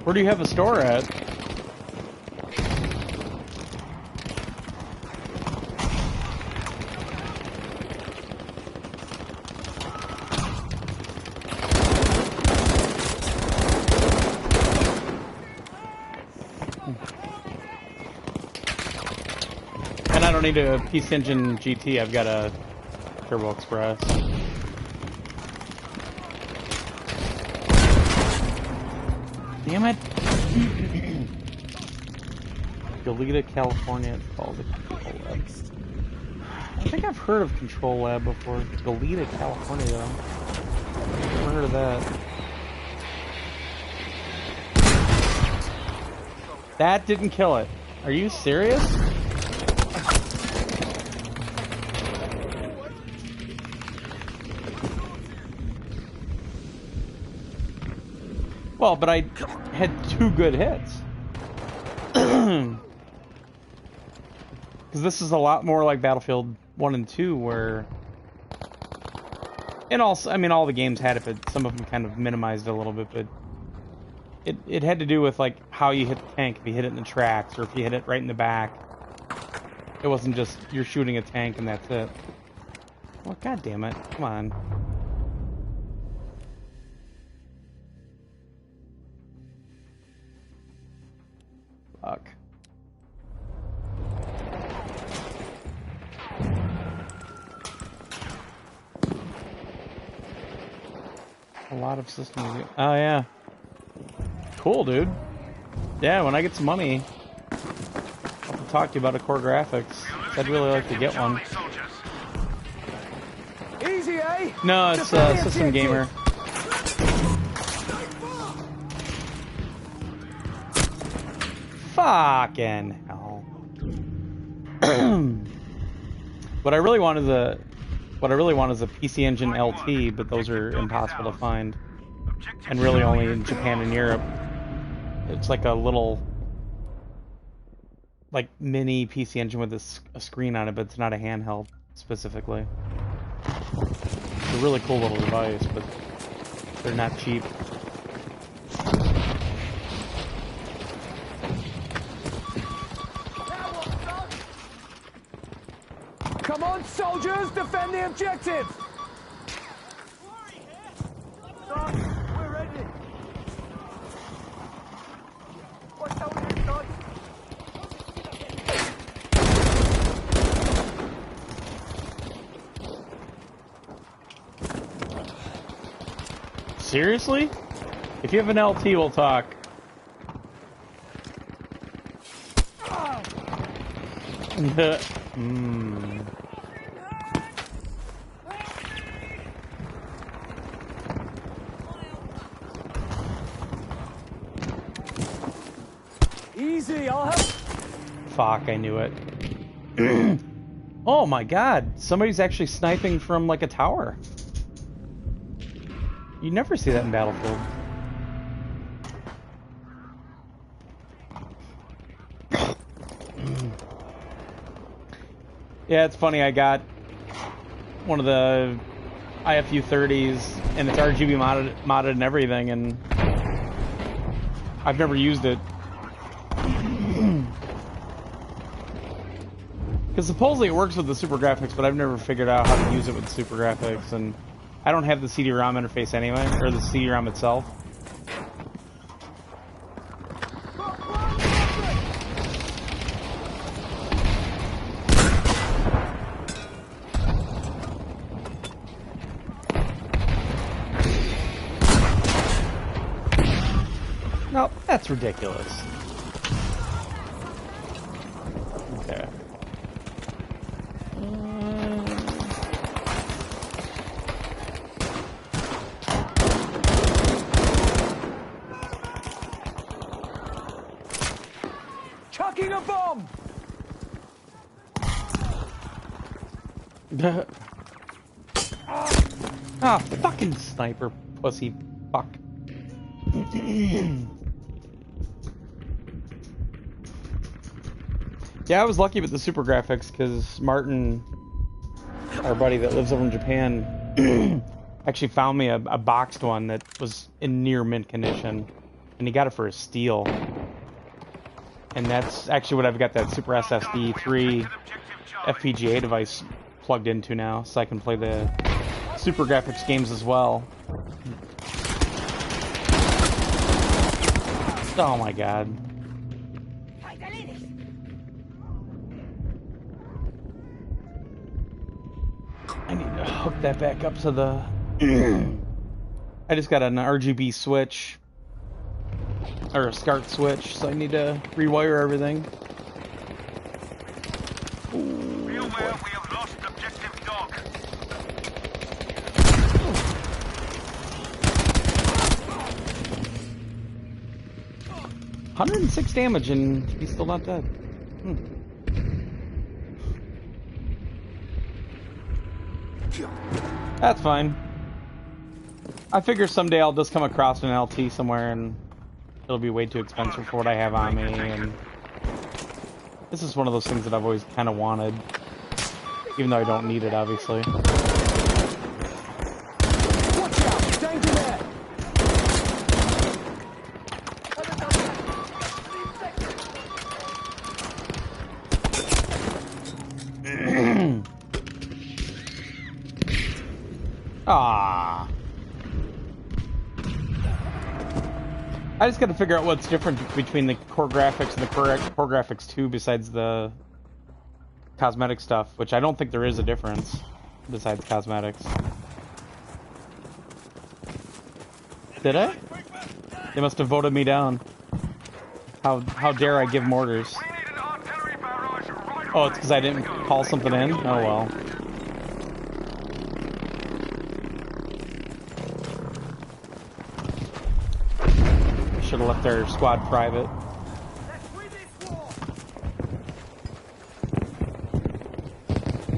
Where do you have a store at? And I don't need a Peace Engine GT, I've got a Turbo Express. Damn it. Goleta, California. It's called the Control Lab. I think I've heard of Control Lab before. Goleta, California, though. Never heard of that. That didn't kill it. Are you serious? Well, but I had 2 good hits. Because this is a lot more like Battlefield 1 and 2, where... And also, I mean, all the games had it, but some of them kind of minimized it a little bit, but... It had to do with, like, how you hit the tank, if you hit it in the tracks, or if you hit it right in the back. It wasn't just, you're shooting a tank and that's it. Well, god damn it. Come on. Fuck. A lot of systems. Oh, yeah. Cool, dude. Yeah, when I get some money, I'll have to talk to you about a Core Graphics. I'd really like to get one.
Easy, eh?
No, it's System Gamer. Fucking hell. What I really want is a PC Engine LT, but those are impossible to find, and really only in Japan and Europe. It's like a little, like, mini PC Engine with a screen on it, but it's not a handheld specifically. It's a really cool little device, but they're not cheap.
Come on, soldiers! Defend the objective! We're ready. What's over here, son?
Seriously? If you have an LT, we'll talk.
Easy, I'll help.
Fuck, I knew it. Oh my god, somebody's actually sniping from, like, a tower. You never see that in Battlefield. Yeah, it's funny, I got one of the IFU 30s, and it's RGB modded and everything, and I've never used it. Because supposedly it works with the Super Graphics, but I've never figured out how to use it with the Super Graphics, and I don't have the CD-ROM interface anyway, or the CD-ROM itself. No, that's ridiculous. Okay.
Chucking a bomb!
Ah, fucking sniper, pussy fuck. Yeah, I was lucky with the Super Graphics because Martin, our buddy that lives over in Japan, actually found me a boxed one that was in near mint condition, and he got it for a steal. And that's actually what I've got that Super SSD 3 FPGA device plugged into now, so I can play the Super Graphics games as well. Oh my god. I need to hook that back up to the... I just got an RGB switch Or a SCART switch, so I need to rewire everything. Ooh,
Be aware
boy.
we have lost objective dog.
106 damage and he's still not dead. That's fine. I figure someday I'll just come across an LT somewhere and it'll be way too expensive for what I have on me, and this is one of those things that I've always kind of wanted, even though I don't need it, obviously.
Watch out! Danger there!
Ah. I just gotta figure out what's different between the core graphics and the core graphics 2 besides the cosmetic stuff, which I don't think there is a difference besides cosmetics. Did I? They must have voted me down. How dare I give mortars?
We need an artillery barrage right
Oh, it's because I didn't call something in? Oh well. Should have left their squad private.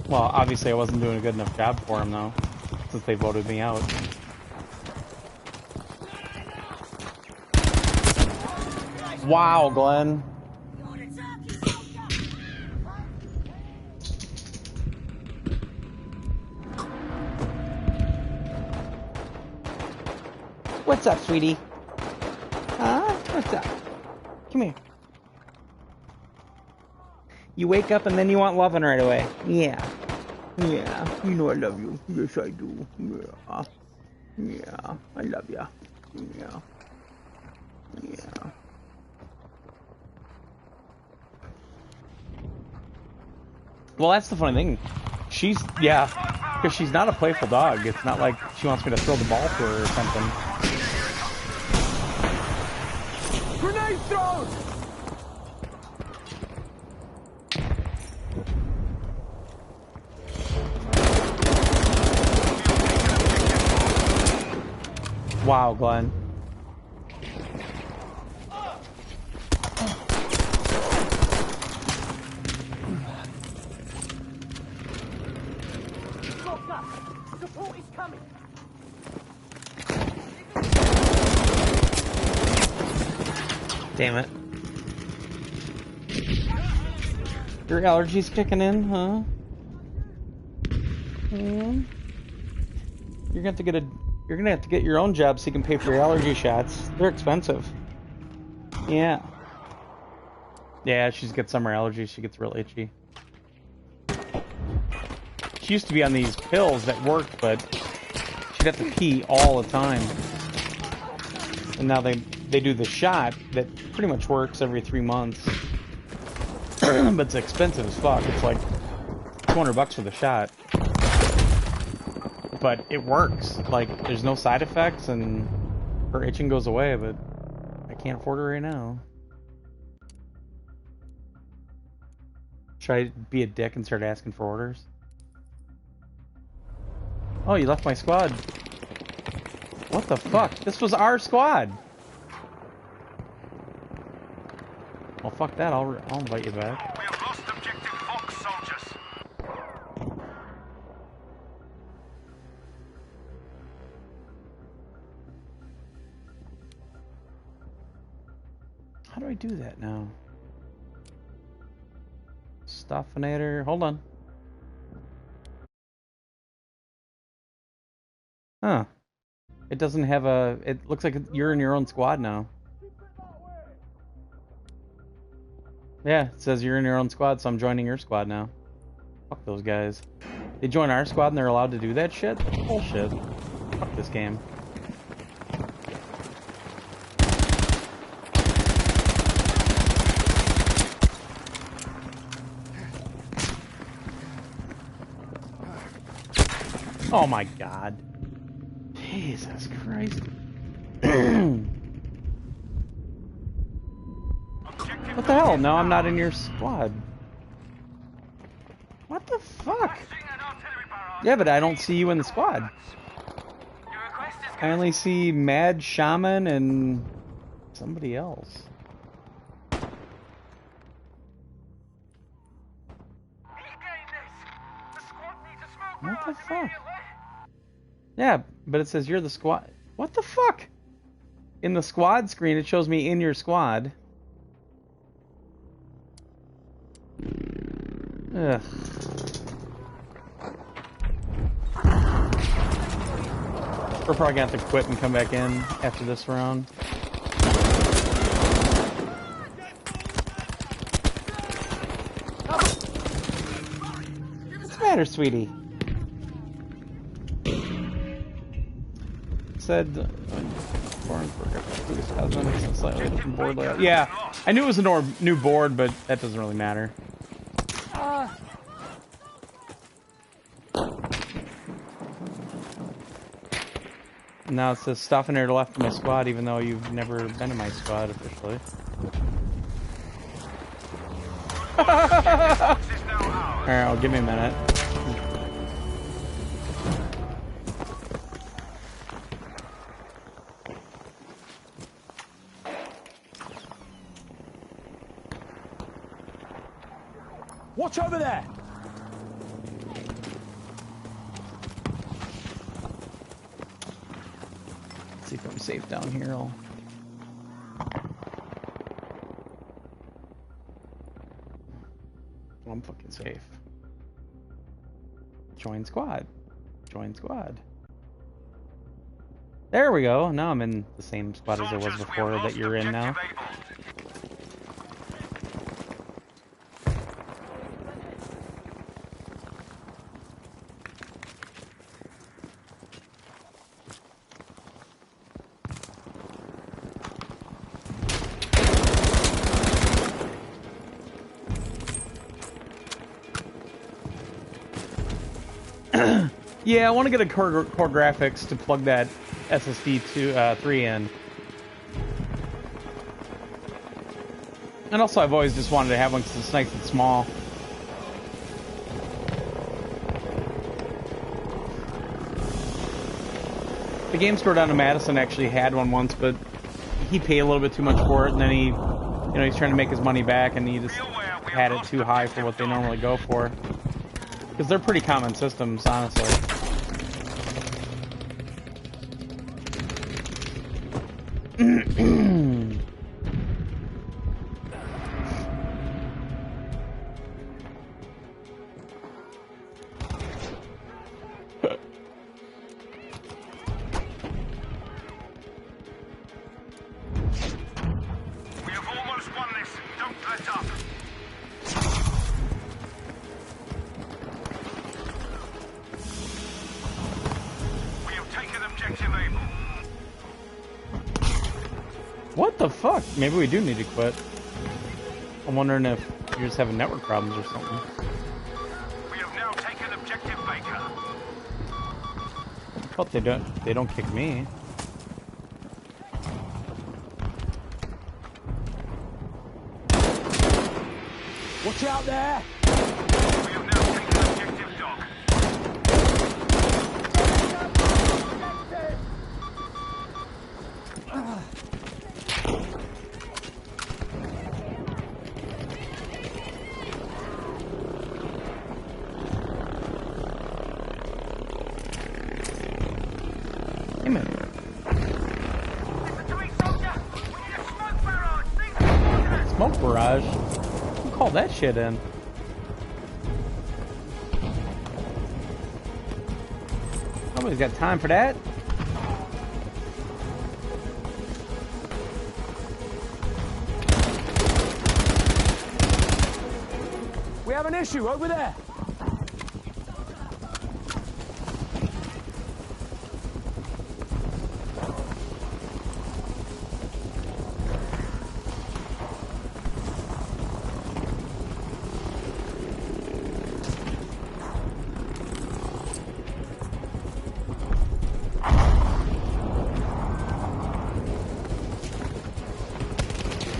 Well, obviously I wasn't doing a good enough job for them, though, since they voted me out. Wow, Glenn. What's up, sweetie? Huh? What's up? Come here. You wake up and then you want loving right away. Yeah. Yeah. You know I love you. Yes, I do. Yeah. Yeah. I love ya. Yeah. Yeah. Well, that's the funny thing. She's, yeah, because she's not a playful dog. It's not like she wants me to throw the ball to her or something.
Grenade thrown!
Wow, Glenn.
Support is coming!
Damn it. Your allergies kicking in, huh? You're gonna have to get your own job so you can pay for your allergy shots. They're expensive. Yeah. Yeah, she's got summer allergies. She gets real itchy. She used to be on these pills that worked, but she'd have to pee all the time. And now they do the shot that pretty much works every 3 months. But it's expensive as fuck. It's like $200 for the shot. But it works. Like, there's no side effects and her itching goes away, but I can't afford it right now. Should I be a dick and start asking for orders? Oh, you left my squad. What the fuck? This was our squad. Well, fuck that. I'll invite you back.
We have lost objective Fox, soldiers.
How do I do that now? Stoffinator. Hold on. Huh. It doesn't have a... It looks like you're in your own squad now. Yeah, it says you're in your own squad, so I'm joining your squad now. Fuck those guys. They join our squad and they're allowed to do that shit? Bullshit. Fuck this game. Oh my god. Jesus Christ. the hell? No, I'm not in your squad. What the fuck? Yeah, but I don't see you in the squad. I only see Mad Shaman and somebody else. What the fuck? Yeah, but it says you're the squad. What the fuck? In the squad screen, it shows me in your squad. Ugh. We're probably gonna have to quit and come back in after this round. What's the matter, sweetie? Said slightly different board layout. Yeah, I knew it was a new board, but that doesn't really matter. Now it says stuff in there left in my squad, even though you've never been in my squad officially. Alright, well, give me a minute.
Watch over there!
Let's see if I'm safe down here. I'm fucking safe. Join squad. Join squad. There we go. Now I'm in the same spot as I was before that you're in now. Yeah, I want to get a core graphics to plug that SSD 3 in. And also, I've always just wanted to have one because it's nice and small. The game store down in Madison actually had one once, but he paid a little bit too much for it, and then he, you know, he's trying to make his money back, and he just had it too high for what they normally go for. Because they're pretty common systems, honestly. What the fuck? Maybe we do need to quit. I'm wondering if you're just having network problems or something.
We have now taken objective Baker.
I hope they don't kick me.
Watch out there!
We have now taken objective Dog.
Smoke barrage? Who called that shit in? Nobody's got time for that.
We have an issue over there!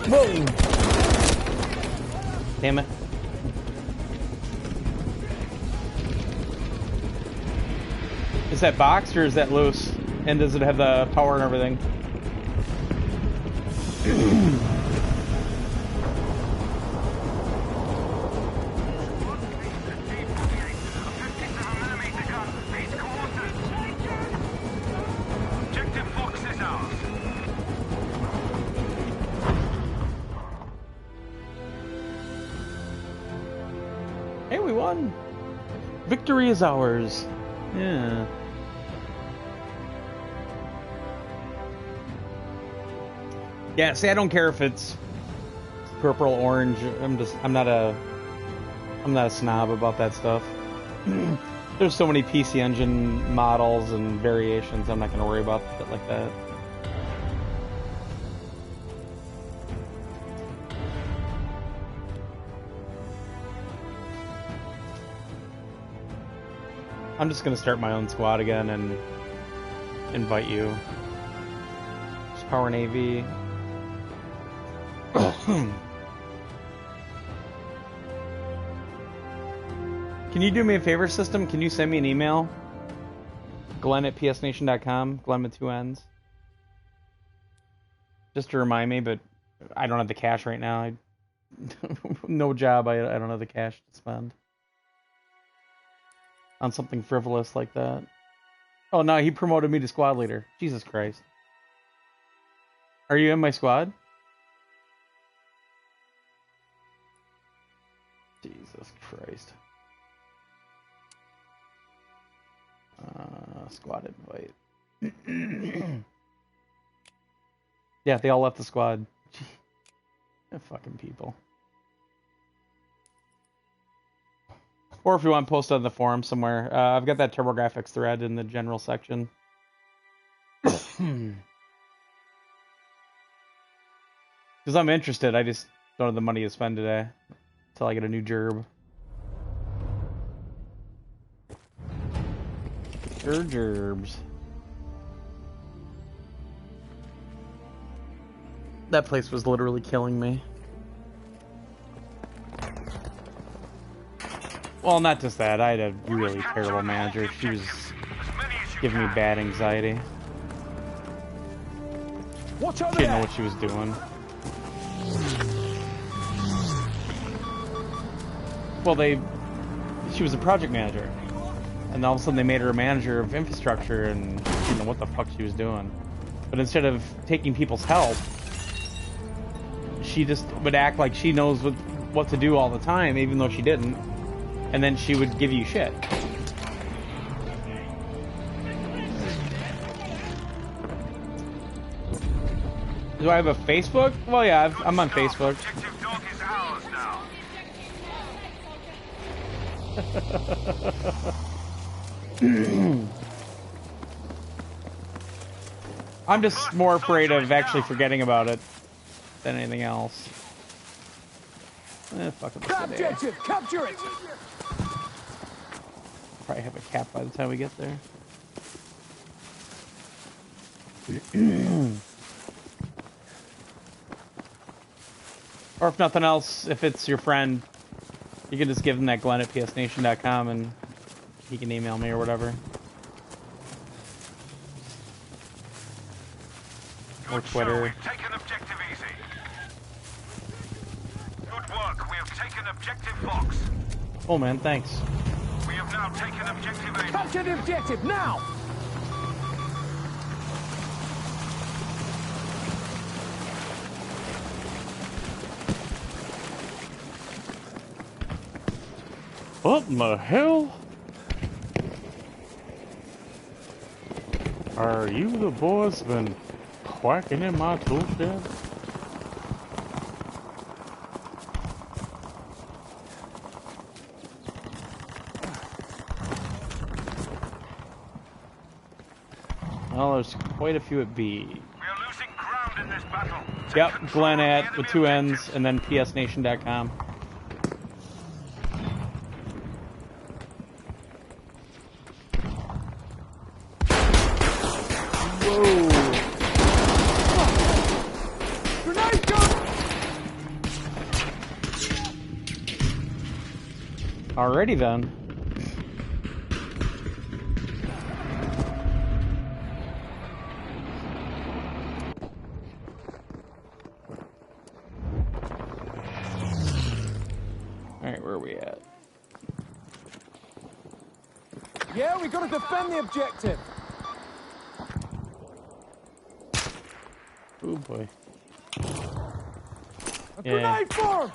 Whoa! Damn it. Is that boxed or is that loose? And does it have the power and everything?
Objective Fox is ours.
Hey, we won! Victory is ours. Yeah. Yeah, see, I don't care if it's purple, orange. I'm not a snob about that stuff. There's so many PC Engine models and variations. I'm not going to worry about it like that. I'm just going to start my own squad again and invite you. Just power an AV. Can you do me a favor, system? Can you send me an email? Glenn@psnation.com. Glenn with 2 N's. Just to remind me, but I don't have the cash right now. No job, I don't have the cash to spend on something frivolous like that. Oh no, he promoted me to squad leader. Jesus Christ. Are you in my squad? Jesus Christ. Squad invite. Yeah, they all left the squad. Fucking people. Or if you want, post on the forum somewhere. I've got that TurboGrafx thread in the general section. Because I'm interested, I just don't have the money to spend today. Until I get a new gerb. Gerbs. That place was literally killing me. Well, not just that. I had a really terrible manager. She was giving me bad anxiety. She didn't know what she was doing. Well, she was a project manager. And all of a sudden they made her a manager of infrastructure and she didn't know what the fuck she was doing. But instead of taking people's help, she just would act like she knows what to do all the time, even though she didn't. And then she would give you shit. Do I have a Facebook? Well, yeah, I'm on Facebook.
Objective Dog is ours now.
I'm just more afraid of actually forgetting about it than anything else. Fuck it.
Objective, capture it!
Probably have a cap by the time we get there. Or if nothing else, if it's your friend, you can just give him that Glenn@psnation.com and he can email me or whatever. Or Twitter.
We've taken objective easy. Good work. We have taken objective Fox.
Oh man, thanks.
We have now taken objective A.
Capture the objective, now!
What in the hell? Are you the boys been quacking in my tool shed? Well, there's quite a few at B.
We are losing ground in this battle. Take
Yep,
control
Glenn
of the
at
enemy
with 2 N's
objective.
and then psnation.com. Whoa!
Grenade gun!
Alrighty then. Alright, where are we at?
Yeah, we gotta defend the objective.
Oh boy.
A grenade for him!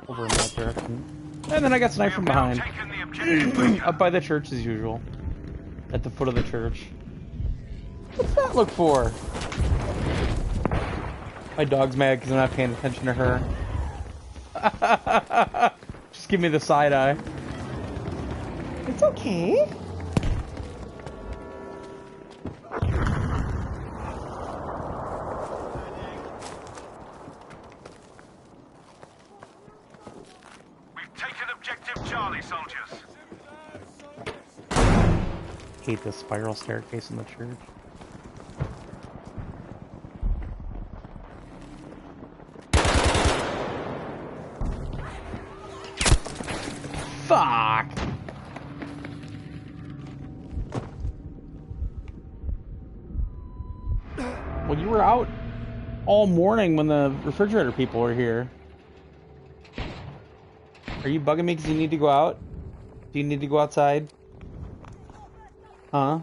Over in that direction. And then I got sniped from behind.
Taken the objective.
Up by the church as usual. At the foot of the church. What's that look for? My dog's mad because I'm not paying attention to her. Just give me the side eye. It's okay.
We've taken objective Charlie, soldiers.
Hate this spiral staircase in the church. Fuck! Well, you were out all morning when the refrigerator people were here. Are you bugging me because you need to go out? Do you need to go outside? Huh?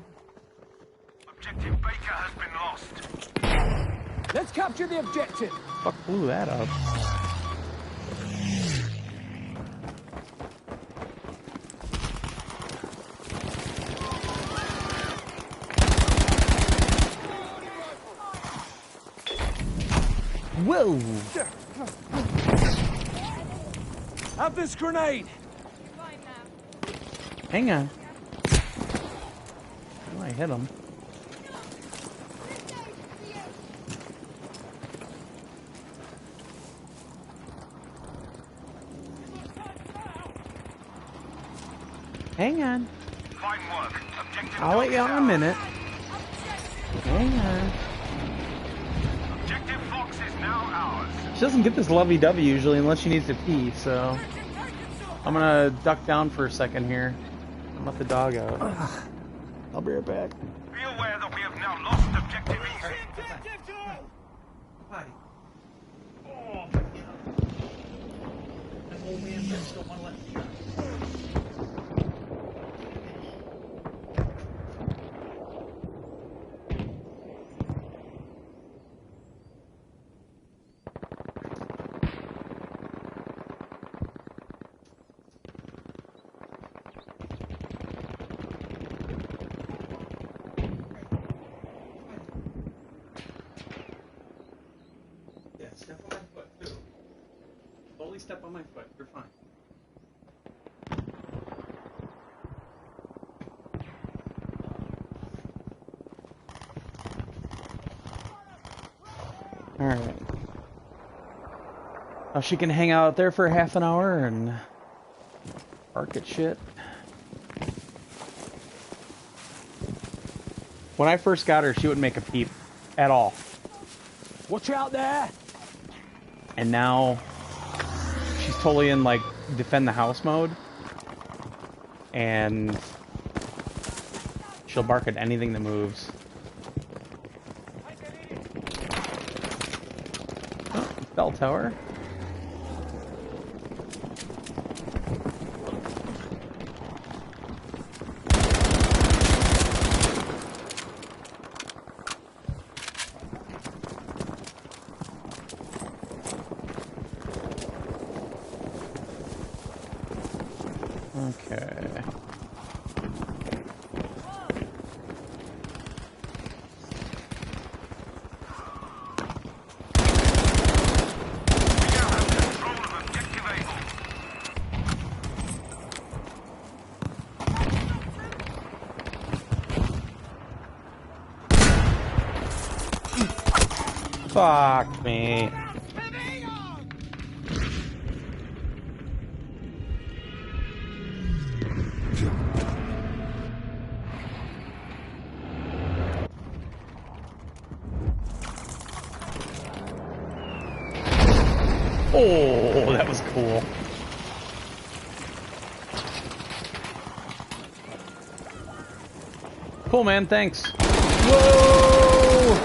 Objective Baker has been lost.
Let's capture the objective.
Fuck blew that up. Whoa!
Have this grenade.
Hang on. Oh, I hit him. Hang on.
Fine work. Objective
I'll let you out in a minute. Hang on.
Objective Fox is now ours.
She doesn't get this lovey-dovey usually unless she needs to pee, so... I'm gonna duck down for a second here and let the dog out. I'll be right back.
Be aware that we have now lost objective Easy.
Hi. Oh, my God. That old man just don't want to let me out. Step on my foot, too. Slowly step on my foot. You're fine. Alright. Now she can hang out there for half an hour and bark at shit. When I first got her, she wouldn't make a peep at all.
Watch out there.
And now she's totally in like defend the house mode, and she'll bark at anything that moves. Oh, bell tower. Okay. Fuck me. Oh, that was cool. Cool, man. Thanks. Whoa!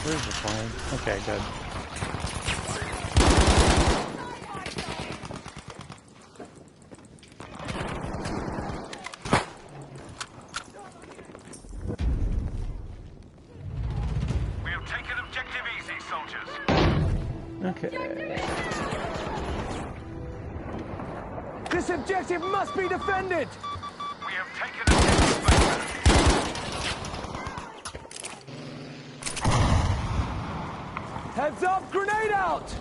Where's the plane? Okay, good.
We have taken objective easy, soldiers.
Okay.
This objective must be defended!
We have taken objective Beta.
Heads up, grenade out!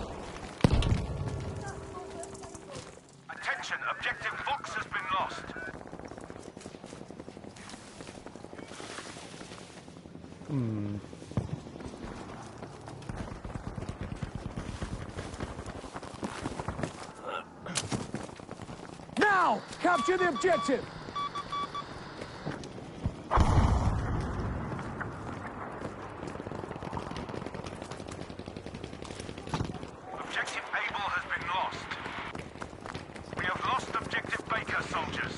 Attention, objective Fox has been lost.
Now! Capture the objective!
Objective Able has been lost. We have lost objective Baker, soldiers.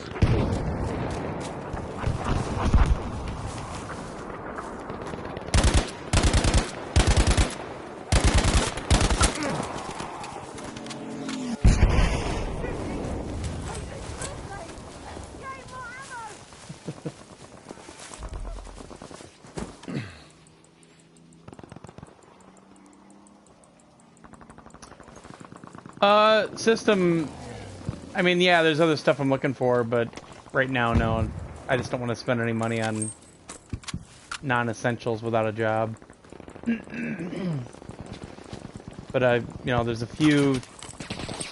System. I mean, yeah, there's other stuff I'm looking for, but right now, no. I just don't want to spend any money on non-essentials without a job. But you know, there's a few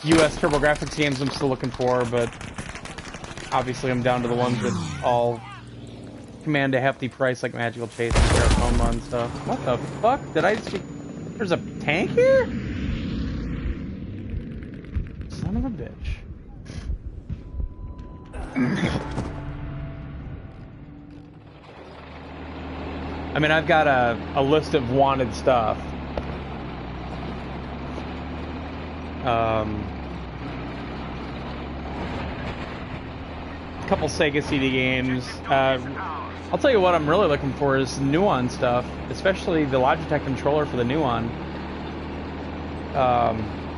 US TurboGrafx games I'm still looking for, but obviously I'm down to the ones that all command a hefty price, like Magical Chase and Terraforma and stuff. What the fuck? Did I just... There's a tank here? Son of a bitch. I mean, I've got a list of wanted stuff. A couple Sega CD games. I'll tell you what I'm really looking for is Nuon stuff, especially the Logitech controller for the Nuon.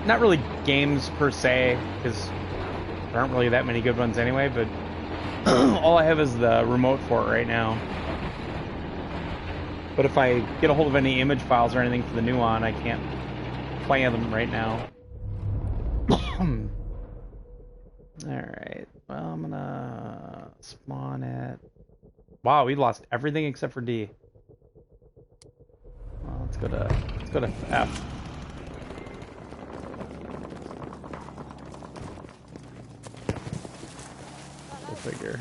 Not really games per se, because there aren't really that many good ones anyway, but all I have is the remote for it right now. But if I get a hold of any image files or anything for the Nuon, I can't play them right now. Alright, well, I'm gonna spawn it. Wow, we lost everything except for D. Well, let's go to F. Go figure.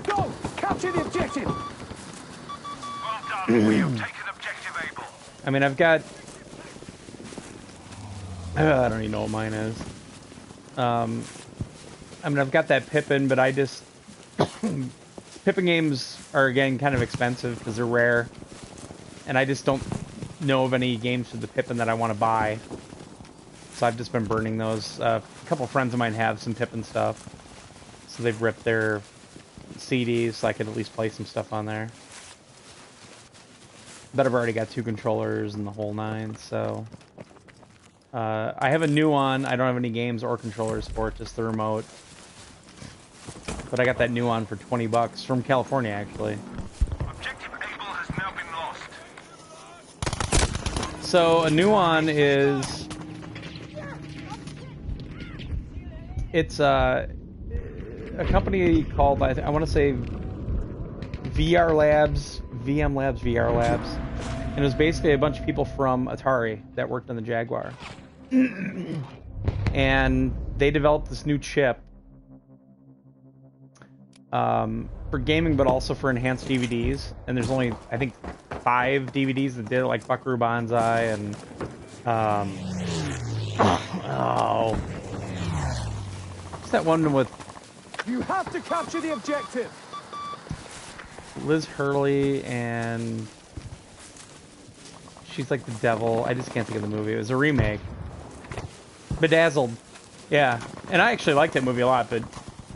Go! Capture the objective!
Well done. We have taken objective Able.
I mean, I've got... I don't even know what mine is. I mean, I've got that Pippin, but I just... Pippin games are, again, kind of expensive because they're rare. And I just don't know of any games for the Pippin that I want to buy. So I've just been burning those. A couple friends of mine have some Pippin stuff. So they've ripped their CDs so I could at least play some stuff on there. But I've already got 2 controllers and the whole 9, so... I have a Nuon. I don't have any games or controllers for it, just the remote. But I got that Nuon for $20 from California, actually.
Objective Able has now been lost.
So a Nuon is... It's a company called, I want to say, VR Labs, VM Labs, VR Labs. And it was basically a bunch of people from Atari that worked on the Jaguar. And they developed this new chip for gaming, but also for enhanced DVDs. And there's only, I think, 5 DVDs that did it, like Buckaroo Banzai and... oh... What's that one with
You have to capture the objective.
Liz Hurley, and she's like the devil. I just can't think of the movie. It was a remake. Bedazzled. Yeah. And I actually liked that movie a lot, but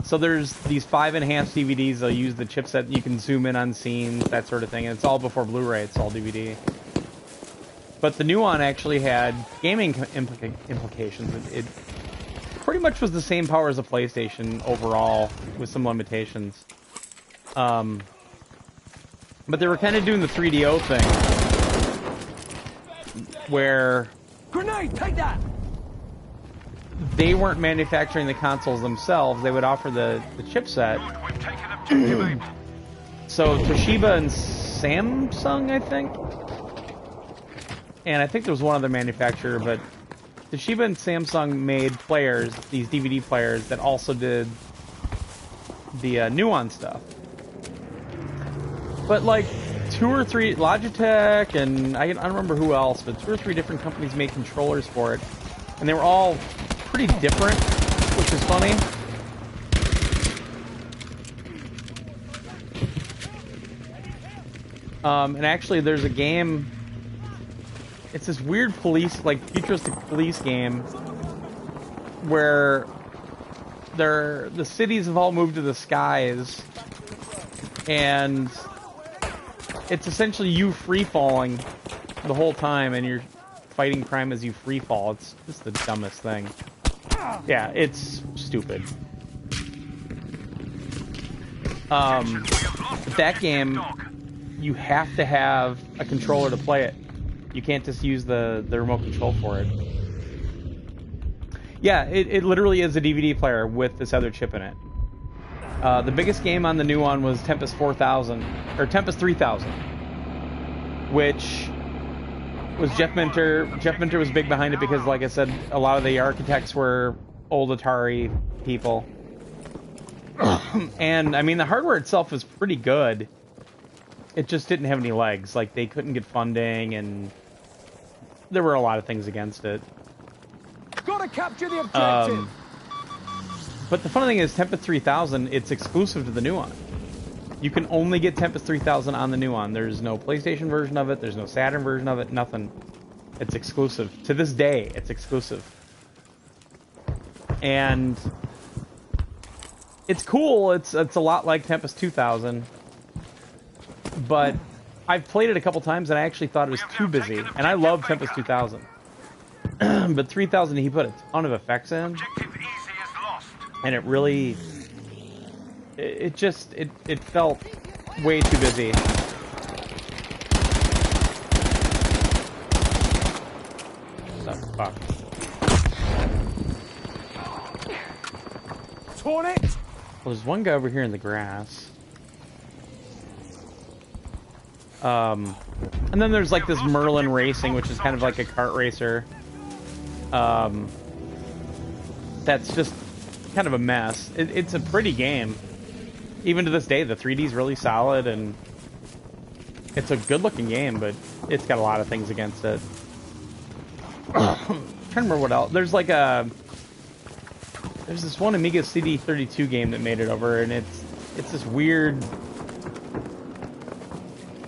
so there's these 5 enhanced DVDs. They'll use the chipset. You can zoom in on scenes, that sort of thing. And it's all before Blu-ray. It's all DVD. But the new one actually had gaming implications. It pretty much was the same power as a PlayStation overall, with some limitations. But they were kind of doing the 3DO thing, where
Grenade, take that.
they weren't manufacturing the consoles themselves. They would offer the chipset.
We've taken objective Able.
So Toshiba and Samsung, I think, and I think there was one other manufacturer, but Toshiba and Samsung made players, these DVD players, that also did the Nuon stuff. But like 2 or 3, Logitech, and I don't remember who else, but 2 or 3 different companies made controllers for it, and they were all pretty different, which is funny. And actually, there's a game. It's this weird police, like futuristic police game, where the cities have all moved to the skies, and it's essentially you free falling the whole time, and you're fighting crime as you free fall. It's just the dumbest thing. Yeah, it's stupid. That game, you have to have a controller to play it. You can't just use the remote control for it. Yeah, it literally is a DVD player with this other chip in it. The biggest game on the new one was Tempest 4000, or Tempest 3000, which was Jeff Minter. Jeff Minter was big behind it because, like I said, a lot of the architects were old Atari people. And, I mean, the hardware itself was pretty good. It just didn't have any legs. Like, they couldn't get funding, and there were a lot of things against it.
Gotta capture the objective.
But the funny thing is, Tempest 3000, it's exclusive to the new one. You can only get Tempest 3000 on the new one. There's no PlayStation version of it. There's no Saturn version of it. Nothing. It's exclusive. To this day, it's exclusive. And it's cool. It's a lot like Tempest 2000. But I've played it a couple times, and I actually thought it was too busy. And I love Tempest 2000. But 3000, he put a ton of effects in.
Objective easy is lost.
And it really... It felt way too busy. Oh, fuck.
Torn it.
Well, there's one guy over here in the grass. And then there's like this Merlin Racing, which is kind of like a kart racer. That's just kind of a mess. It's a pretty game. Even to this day, the 3D's really solid, and it's a good-looking game, but it's got a lot of things against it. I'm trying to remember what else. There's like there's this one Amiga CD32 game that made it over, and it's this weird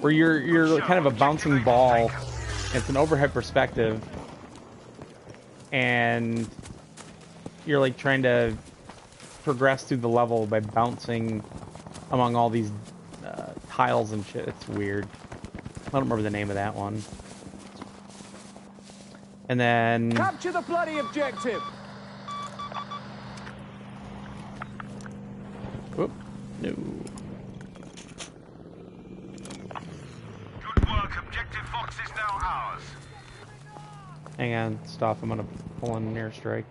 where you're kind of a bouncing ball. It's an overhead perspective, and you're like trying to progress through the level by bouncing among all these tiles and shit. It's weird. I don't remember the name of that one. And then
Capture the bloody objective.
whoop, no.
Good work. Objective Fox is now ours.
Hang on, stop. I'm gonna pull in an airstrike.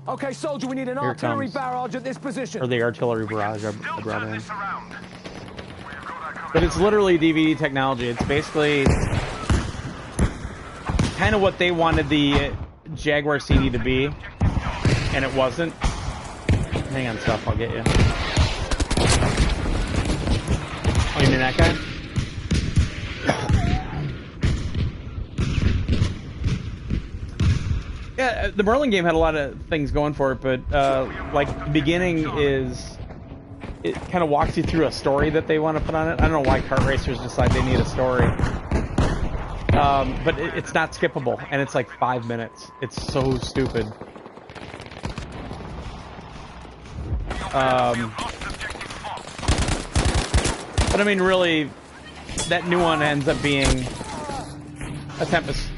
Okay, soldier, we need an
Here it
artillery
comes.
barrage at this position.
Or the artillery barrage I
Still
brought
turn
in.
this around. We've got our cover
But it's literally DVD technology. It's basically kind of what they wanted the Jaguar CD to be, and it wasn't. Hang on, stuff. I'll get you. Oh, you mean that guy? Yeah, the Merlin game had a lot of things going for it, but like the beginning is, it kind of walks you through a story that they want to put on it. I don't know why kart racers decide they need a story, but it's not skippable, and it's like 5 minutes. It's so stupid. But I mean, really, that new one ends up being a Tempest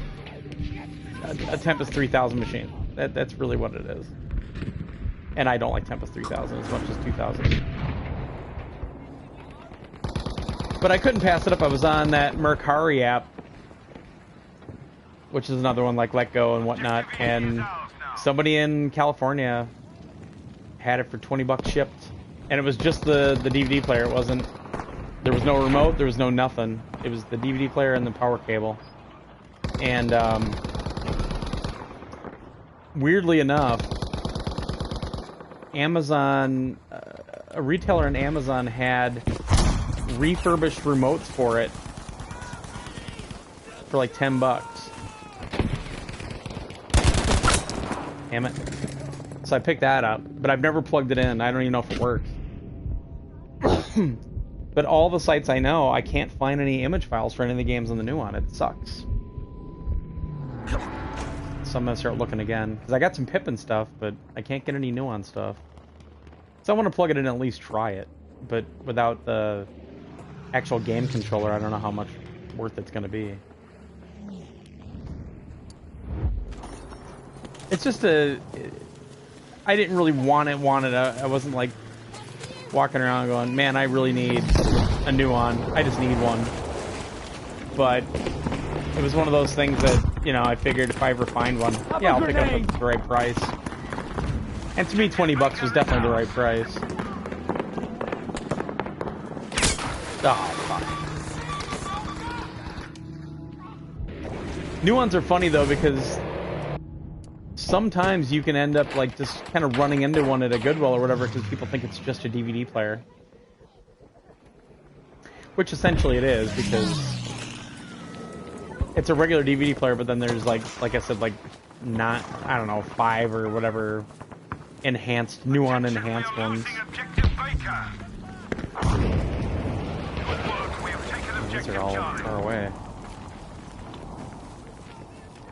3000 machine. That's really what it is. And I don't like Tempest 3000 as much as 2000. But I couldn't pass it up. I was on that Mercari app, which is another one like Let Go and whatnot, and somebody in California had it for 20 bucks shipped, and it was just the DVD player. It wasn't, there was no remote, there was no nothing. It was the DVD player and the power cable. And weirdly enough, Amazon, a retailer in Amazon had refurbished remotes for it for like 10 bucks. Damn it. So I picked that up, but I've never plugged it in. I don't even know if it works. But all the sites I know, I can't find any image files for any of the games on the new one. It sucks. So I'm gonna start looking again, because I got some Pippin stuff, but I can't get any Nuon stuff. So I want to plug it in and at least try it, but without the actual game controller, I don't know how much worth it's gonna be. It's just I didn't really want it. I wasn't like walking around going, man, I really need a Nuon. I just need one. But it was one of those things that, you know, I figured if I ever find one, yeah, I'll pick up at the right price. And to me, 20 bucks was definitely the right price. Oh, fuck. New ones are funny, though, because sometimes you can end up, like, just kind of running into one at a Goodwill or whatever because people think it's just a DVD player. Which essentially it is, because it's a regular DVD player, but then there's, like I said, like, not, I don't know, 5 or whatever enhanced, Nuon enhanced ones. These are all far away.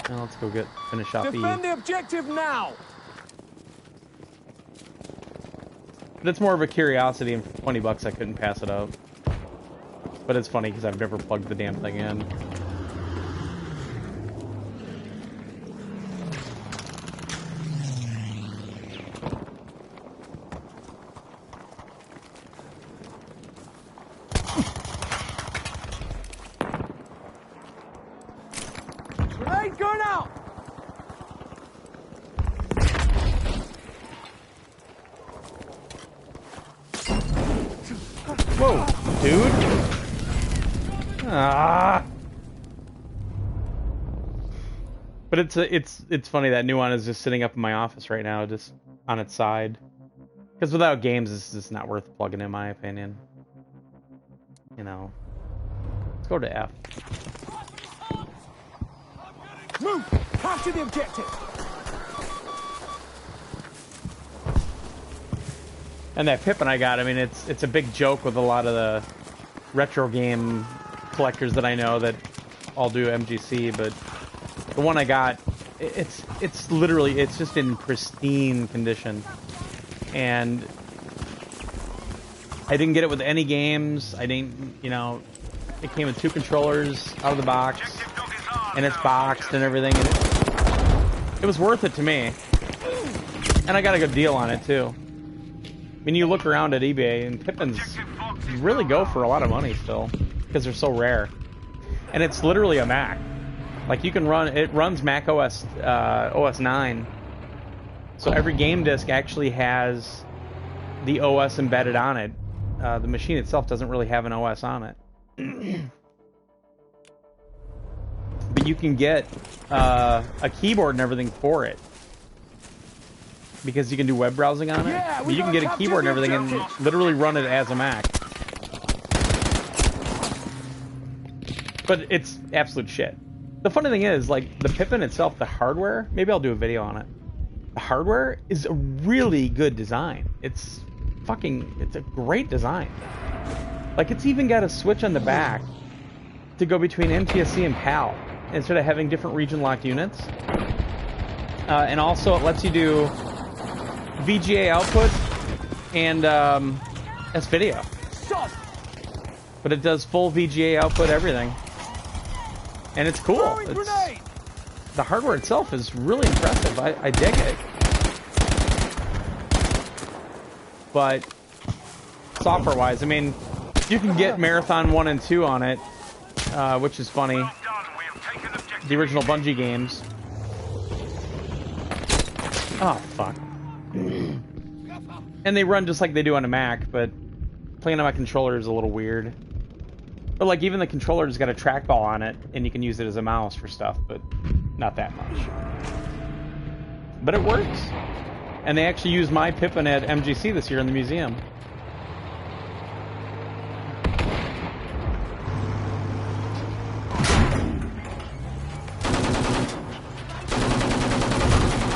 Now let's go finish off E.
Defend the objective now.
That's more of a curiosity, and for 20 bucks I couldn't pass it up. But it's funny because I've never plugged the damn thing in.
Grenade going out.
Whoa, dude! Ah! But it's funny that Nuon is just sitting up in my office right now, just on its side. Because without games, it's just not worth plugging in my opinion. You know. Let's go to F.
Move! Pass to the objective!
And that Pippin I got, I mean, it's a big joke with a lot of the retro game collectors that I know that all do MGC, but the one I got, it's literally, it's just in pristine condition. And I didn't get it with any games. I didn't, you know, it came with 2 controllers out of the box, and it's boxed and everything, and it was worth it to me. And I got a good deal on it too. I mean, you look around at eBay, and Pippins really go for a lot of money still, because they're so rare. And it's literally a Mac. Like, you can run, it runs Mac OS, OS 9. So every game disc actually has the OS embedded on it. The machine itself doesn't really have an OS on it. But you can get a keyboard and everything for it. Because you can do web browsing on it.
Yeah,
But you can get a keyboard and everything and literally run it as a Mac. But it's absolute shit. The funny thing is, like, the Pippin itself, the hardware, maybe I'll do a video on it. The hardware is a really good design. It's a great design. Like, it's even got a switch on the back to go between NTSC and PAL instead of having different region-locked units. And also, it lets you do VGA output and S-video. But it does full VGA output, everything. And it's cool. The hardware itself is really impressive. I dig it. But software-wise, I mean, you can get Marathon 1 and 2 on it, which is funny. The original Bungie games. Oh, fuck. And they run just like they do on a Mac, but playing on my controller is a little weird. But, like, even the controller's got a trackball on it, and you can use it as a mouse for stuff, but not that much. But it works. And they actually used my Pippin at MGC this year in the museum.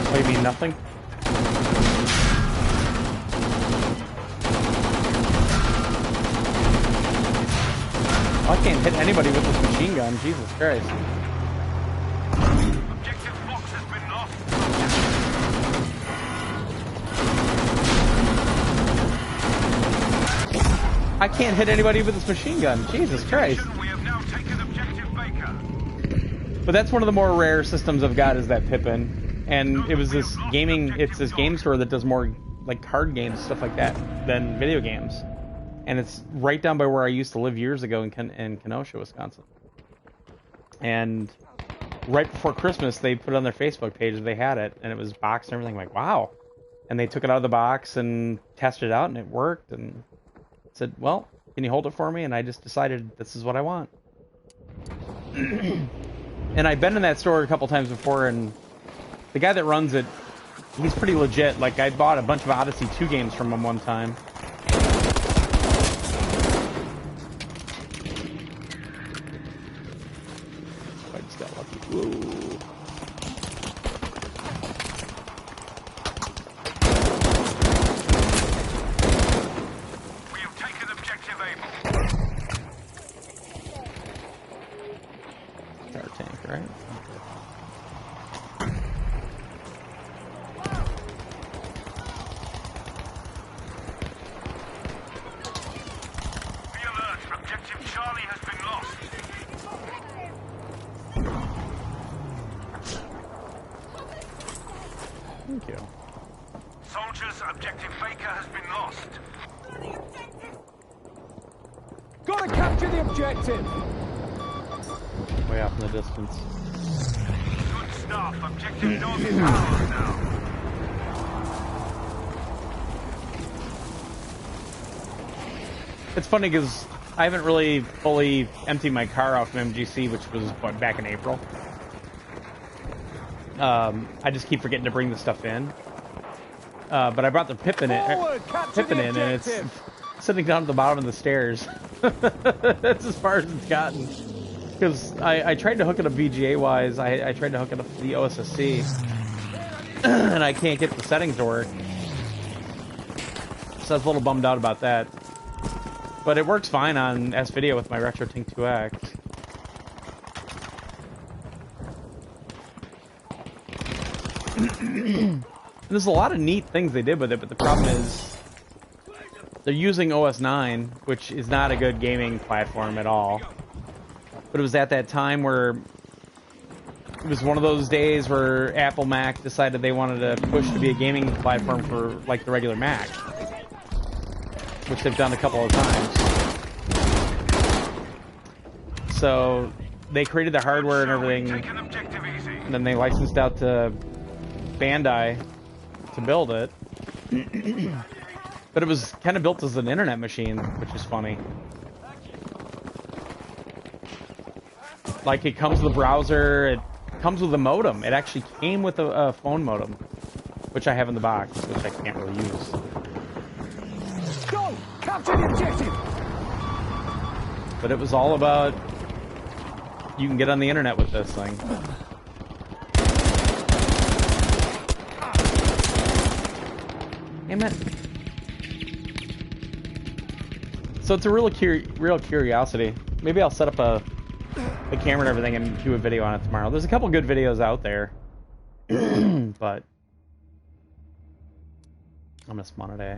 Oh, you mean nothing? I can't hit anybody with this machine gun. Jesus Christ.
Objective Fox has been lost.
I can't hit anybody with this machine gun. Jesus Christ.
We have now taken Objective Baker.
But that's one of the more rare systems I've got is that Pippin. And it was this it's this game store that does more like card games, stuff like that, than video games. And it's right down by where I used to live years ago in Kenosha, Wisconsin. And right before Christmas, they put it on their Facebook page that they had it, and it was boxed and everything. I'm like, wow. And they took it out of the box and tested it out, and it worked. And said, well, can you hold it for me? And I just decided this is what I want. And I've been in that store a couple times before, and the guy that runs it, he's pretty legit. Like, I bought a bunch of Odyssey 2 games from him one time. Whoa.
We have taken Objective Able.
Our tank, right?
Be alert. Objective Charlie has been lost.
Thank you.
Soldiers, Objective Baker has been lost.
Gotta capture the objective!
Way off in the distance.
Good stuff. Objective North is ours now.
It's funny because I haven't really fully emptied my car out from MGC, which was, what, back in April. I just keep forgetting to bring the stuff in. But I brought the Pippin in, and it's sitting down at the bottom of the stairs. That's as far as it's gotten. Because I tried to hook it up VGA-wise. I tried to hook it up to the OSSC. And I can't get the settings to work. So I was a little bummed out about that. But it works fine on S-Video with my RetroTink 2X. There's a lot of neat things they did with it, but the problem is they're using OS 9, which is not a good gaming platform at all. But it was at that time where it was one of those days where Apple Mac decided they wanted to push to be a gaming platform for like the regular Mac, which they've done a couple of times. So they created the hardware and everything, and then they licensed out to Bandai to build it. But it was kind of built as an internet machine, which is funny. Like, it comes with a browser, it comes with a modem. It actually came with a phone modem, which I have in the box, which I can't really use.
Go! Capture the objective!
But it was all about you can get on the internet with this thing. Damn it. So it's a real curiosity. Maybe I'll set up a camera and everything and do a video on it tomorrow. There's a couple good videos out there. But I'm gonna spawn today.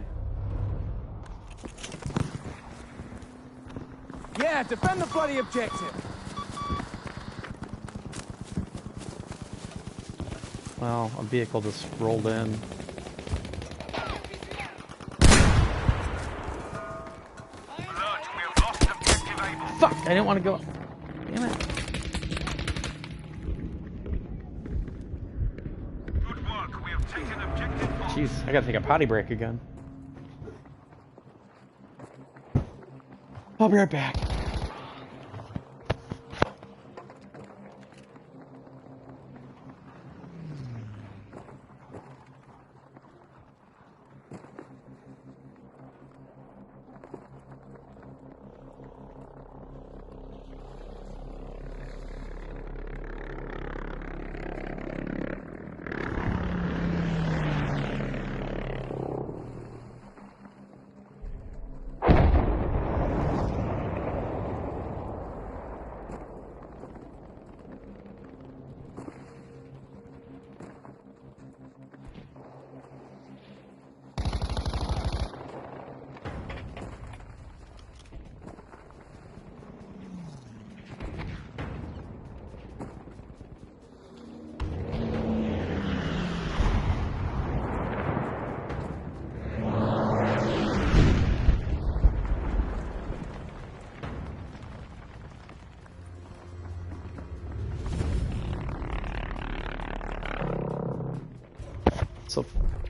Yeah, defend the bloody objective.
Well, a vehicle just rolled in.
Alert, we have lost objective Able.
Fuck! I didn't want to go. Damn it.
Good work, we have taken objective Fox.
Jeez, I gotta take a potty break again. I'll be right back.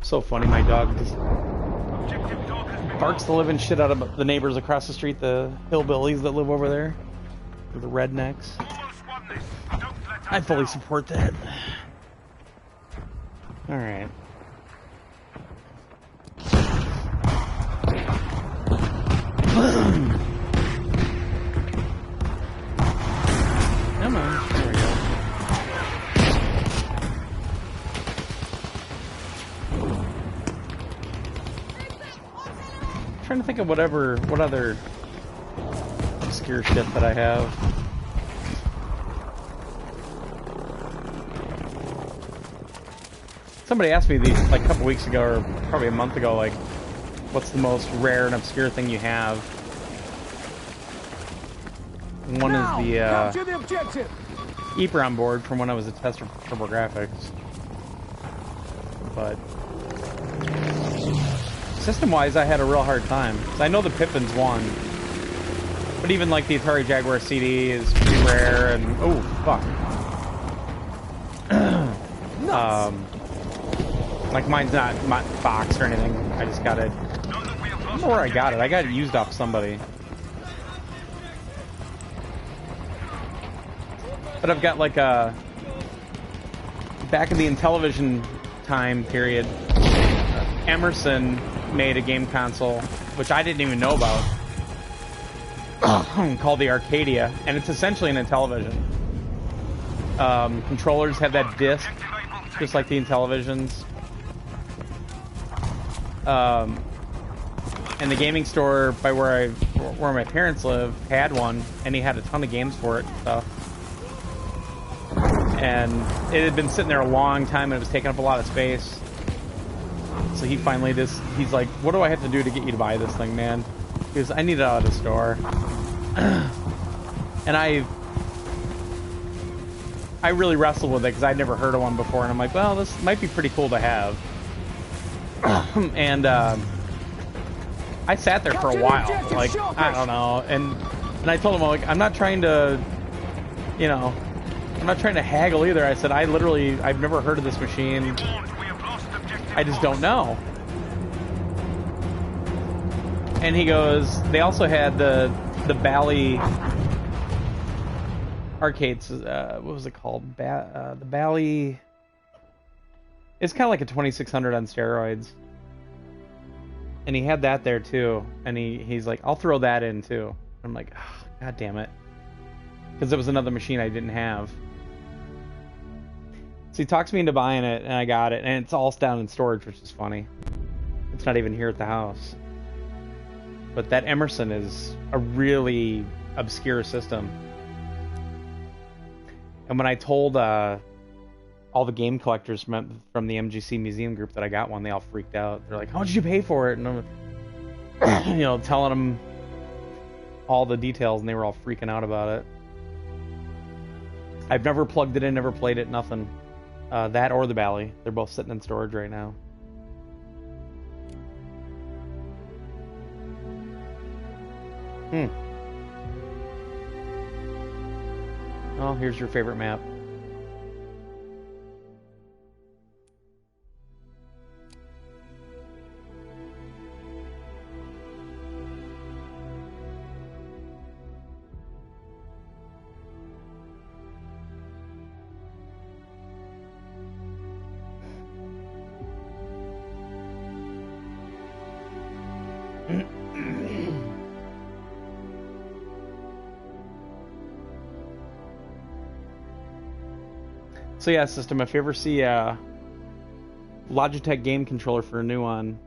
So funny, my dog just
Objective dog has been
barks the living shit out of the neighbors across the street, the hillbillies that live over there, the rednecks.
almost won this. Don't let us
I fully
down.
support that. All right. Come on. There we go. Trying to think of what other obscure shit that I have. Somebody asked me these like a couple weeks ago, or probably a month ago, like, what's the most rare and obscure thing you have? One
Now,
is the
capture the objective.
EEPROM board from when I was a tester for TurboGrafx. But system-wise, I had a real hard time. So I know the Pippin's one, but even like the Atari Jaguar CD is pretty rare. And oh fuck, like mine's not boxed or anything. I just got it.
Know that we have
I don't
lost
know where I got it. I got it used off somebody. But I've got like a back in the Intellivision time period, Emerson made a game console, which I didn't even know about, called the Arcadia, and it's essentially an Intellivision. Controllers have that disc, just like the Intellivisions. And the gaming store by where my parents live had one, and he had a ton of games for it and stuff. And it had been sitting there a long time, and it was taking up a lot of space. So he finally he's like, what do I have to do to get you to buy this thing, man? He goes, I need it out of the store. And I really wrestled with it because I'd never heard of one before, and I'm like, well, this might be pretty cool to have. And I sat there for a while, like, I don't know, and I told him, like, I'm not trying to, you know, I'm not trying to haggle either. I said, I've never heard of this machine.
We have lost objective
I just don't know. And he goes, they also had the Bally arcades, what was it called? The Bally, it's kind of like a 2600 on steroids. And he had that there too. And he's like, I'll throw that in too. I'm like, oh, God damn it. because it was another machine I didn't have. So he talks me into buying it, and I got it, and it's all down in storage, which is funny. It's not even here at the house. But that Emerson is a really obscure system. And when I told all the game collectors from the MGC Museum group that I got one, they all freaked out. They're like, "How much did you pay for it?" And I'm, telling them all the details, and they were all freaking out about it. I've never plugged it in, never played it, nothing. That or the Bally. They're both sitting in storage right now. Oh, here's your favorite map. So yeah, system, if you ever see a Logitech game controller for a new one,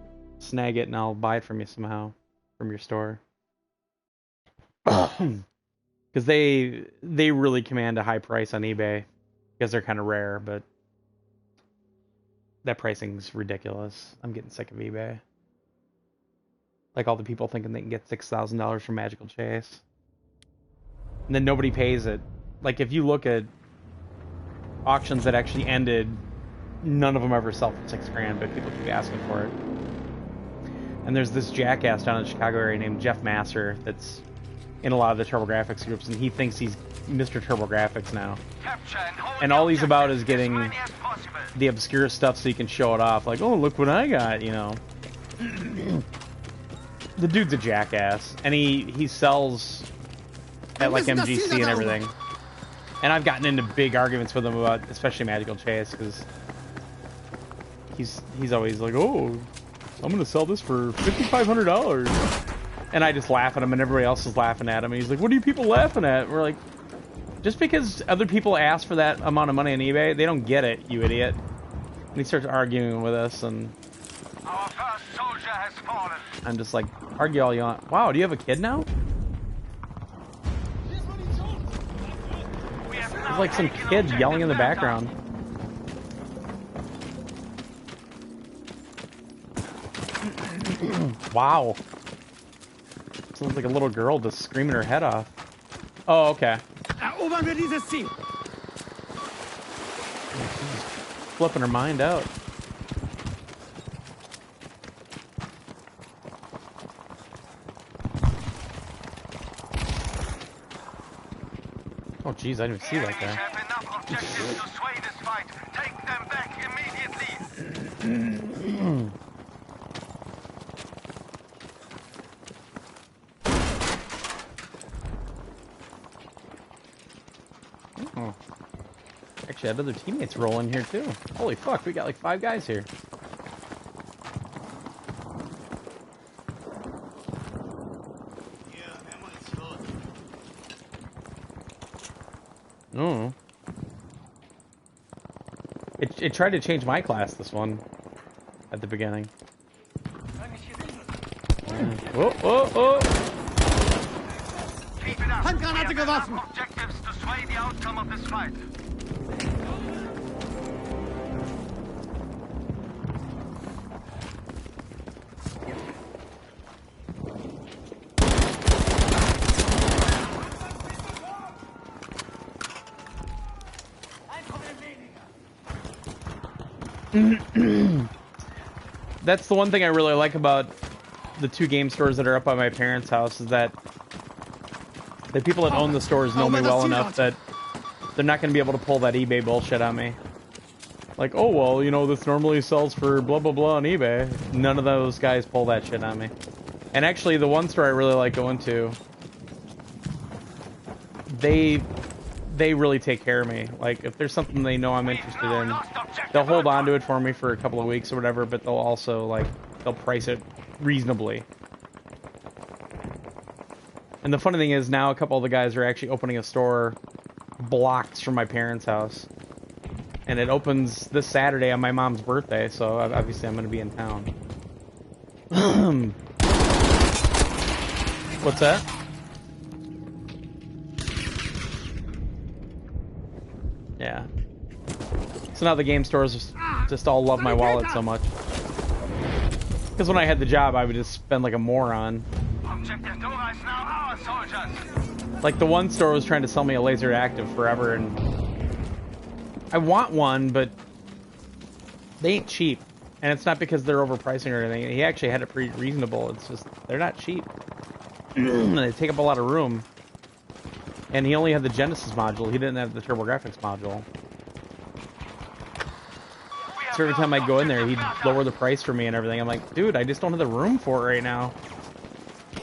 snag it and I'll buy it from you somehow, from your store. Because they really command a high price on eBay, because they're kind of rare, but that pricing's ridiculous. I'm getting sick of eBay. Like all the people thinking they can get $6,000 from Magical Chase. And then nobody pays it. Like if you look at auctions that actually ended, none of them ever sell for $6,000, but people keep asking for it. And there's this jackass down in the Chicago area named Jeff Masser that's in a lot of the TurboGrafx groups, and he thinks he's Mr. TurboGrafx now. And all he's about is getting the obscure stuff so you can show it off. Like, oh, look what I got, The dude's a jackass, and he sells at like MGC and everything. And I've gotten into big arguments with him about, especially Magical Chase, because he's always like, "Oh, I'm gonna sell this for $5,500," and I just laugh at him, and everybody else is laughing at him. And he's like, "What are you people laughing at?" And we're like, "Just because other people ask for that amount of money on eBay, they don't get it, you idiot." And he starts arguing with us, and
Our first soldier has fallen.
I'm just like, argue all you want. Wow, do you have a kid now? There's like some kid yelling in the background. Wow. Sounds like a little girl just screaming her head off. Oh, okay. She's flipping her mind out. Oh, jeez, I didn't see that guy.
Have enough objectives to sway this fight. Take them back immediately.
Oh. Actually, I had other teammates rolling here too. Holy fuck, we got like 5 guys here. Oh. It tried to change my class, this one, at the beginning. Oh, oh, oh!
Keep it up. We have enough objectives to sway the outcome of this fight.
That's the one thing I really like about the 2 game stores that are up by my parents' house, is that the people that own the stores know me well enough that they're not going to be able to pull that eBay bullshit on me. Like, oh, well, this normally sells for blah, blah, blah on eBay. None of those guys pull that shit on me. And actually, the one store I really like going to, they really take care of me. Like, if there's something they know I'm interested in, they'll hold on to it for me for a couple of weeks or whatever, but they'll also, like, they'll price it reasonably. And the funny thing is now a couple of the guys are actually opening a store blocks from my parents' house. And it opens this Saturday on my mom's birthday, so obviously I'm going to be in town. What's that? Yeah. So now the game stores just all love my wallet so much. Because when I had the job, I would just spend like a moron.
Objective Dora is now ours, soldiers.
Like the one store was trying to sell me a laser active forever, and I want one, but they ain't cheap. And it's not because they're overpricing or anything. He actually had it pretty reasonable. It's just they're not cheap. They take up a lot of room. And he only had the Genesis module. He didn't have the TurboGrafx module. So every time I go in there, he'd lower the price for me and everything. I'm like, dude, I just don't have the room for it right now.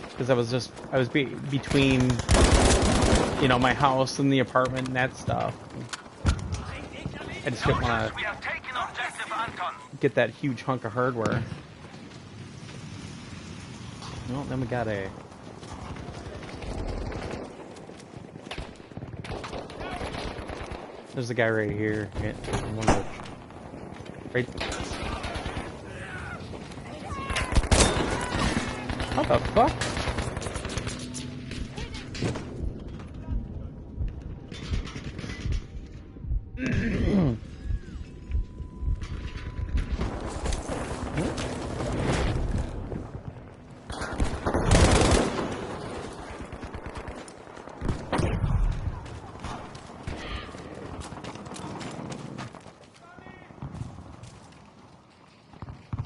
Because I was between, you know, my house and the apartment and that stuff. I just didn't want to get that huge hunk of hardware. Well, then we got a... There's a guy right here. Yeah, right. What the fuck?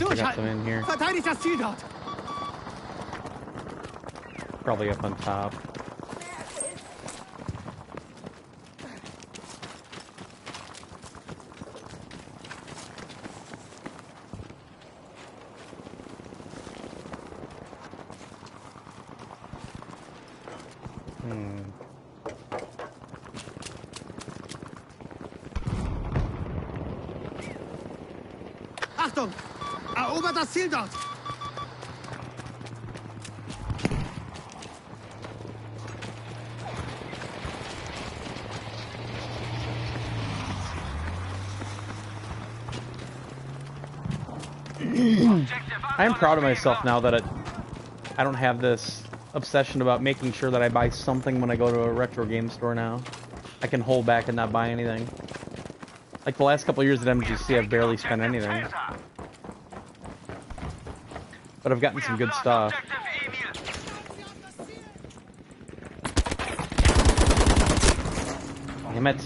I got some in here.
Verteidigt das Ziel dort!
Probably up on top.
Achtung! Erobert das Ziel dort!
I am proud of myself now that I don't have this obsession about making sure that I buy something when I go to a retro game store now. I can hold back and not buy anything. Like the last couple of years at MGC, I've barely spent anything. But I've gotten some good stuff. Damn it.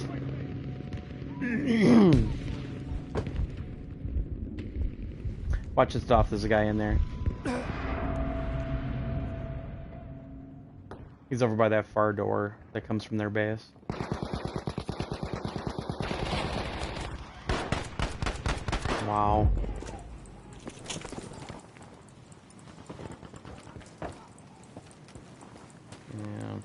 Watch this off, there's a guy in there. He's over by that far door that comes from their base. Wow. Yeah.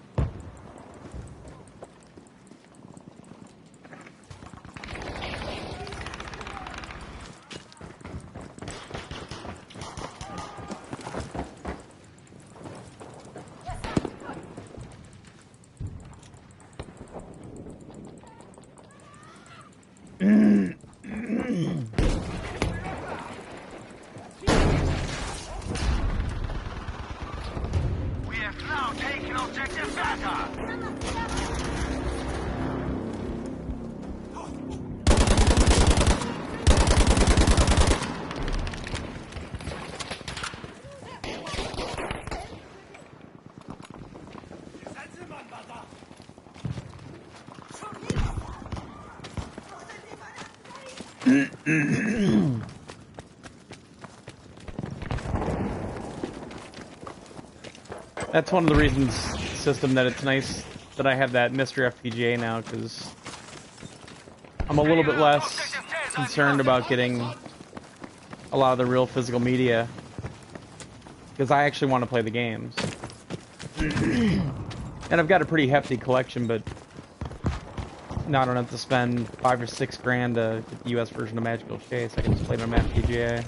We have now taken objective Beta.
That's one of the reasons, system, that it's nice that I have that Mr. FPGA now, because I'm a little bit less concerned about getting a lot of the real physical media, because I actually want to play the games. And I've got a pretty hefty collection, but now I don't have to spend $5 or $6 grand to get the US version of Magical Chase. I can just play it on my FPGA.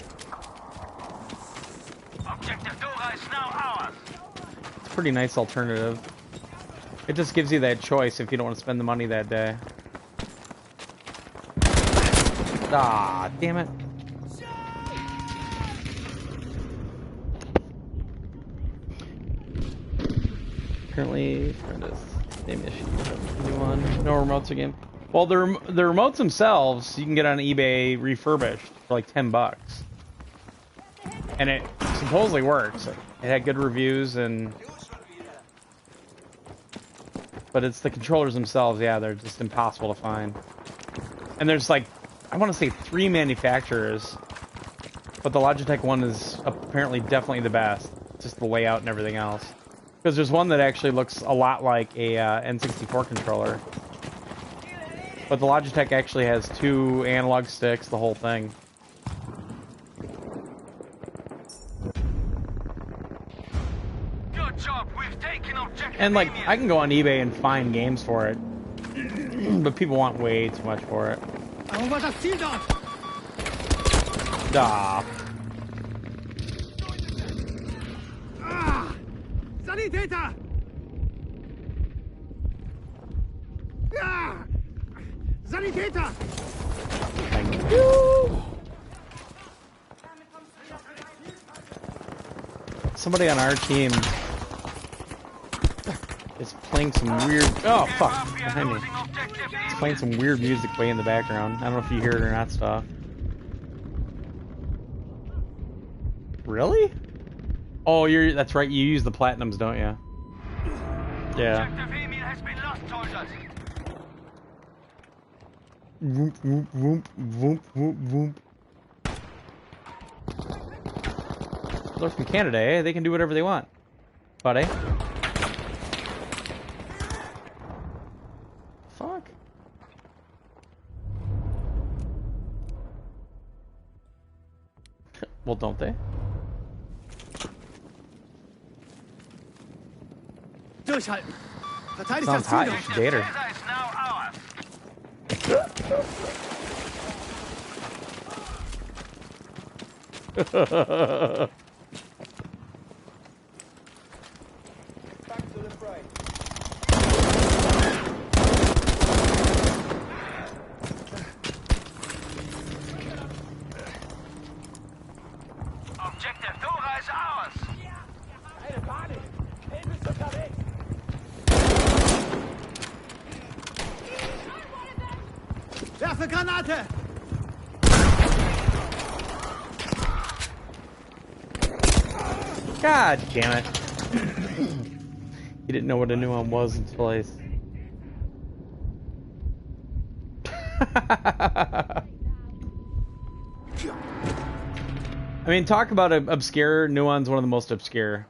Objective Dora is now ours.
pretty nice alternative. It just gives you that choice if you don't want to spend the money that day. Ah, damn it. Currently, same issue. New one. No remotes again. Well, the remotes themselves, you can get on eBay refurbished for like $10. And it supposedly works. It had good reviews and... But it's the controllers themselves, yeah, they're just impossible to find. And there's like, I want to say 3 manufacturers, but the Logitech one is apparently definitely the best. Just the layout and everything else. Because there's one that actually looks a lot like a N64 controller. But the Logitech actually has 2 analog sticks, the whole thing.
Good job. We've taken objective.
And like, I can go on eBay and find games for it. But people want way too much for it.
Erobert das Ziel dort!
Ah.
Sanitäter! Sanitäter!
Thank you. Somebody on our team is playing some weird... Oh, fuck. Behind me. It's playing some weird music way in the background. I don't know if you hear it or not, stuff. Really? Oh, that's right. You use the platinums, don't you? Yeah.
Objective Emil has been lost, soldiers.
Whoop, whoop, whoop, whoop, whoop, whoop. They're from Canada, eh? They can do whatever they want. Buddy. Fuck. Well, don't they?
Durchhalten! Verteidigt
Sounds
das
hot.
Ziel
You
dort!
should date her.
Caesar is now ours. Objective Dora is ours.
Keine Panik! Hilfe ist unterwegs! Werfe Granate!
God damn it. He didn't know what a new one was until I... I mean, talk about obscure. Nuon's one of the most obscure.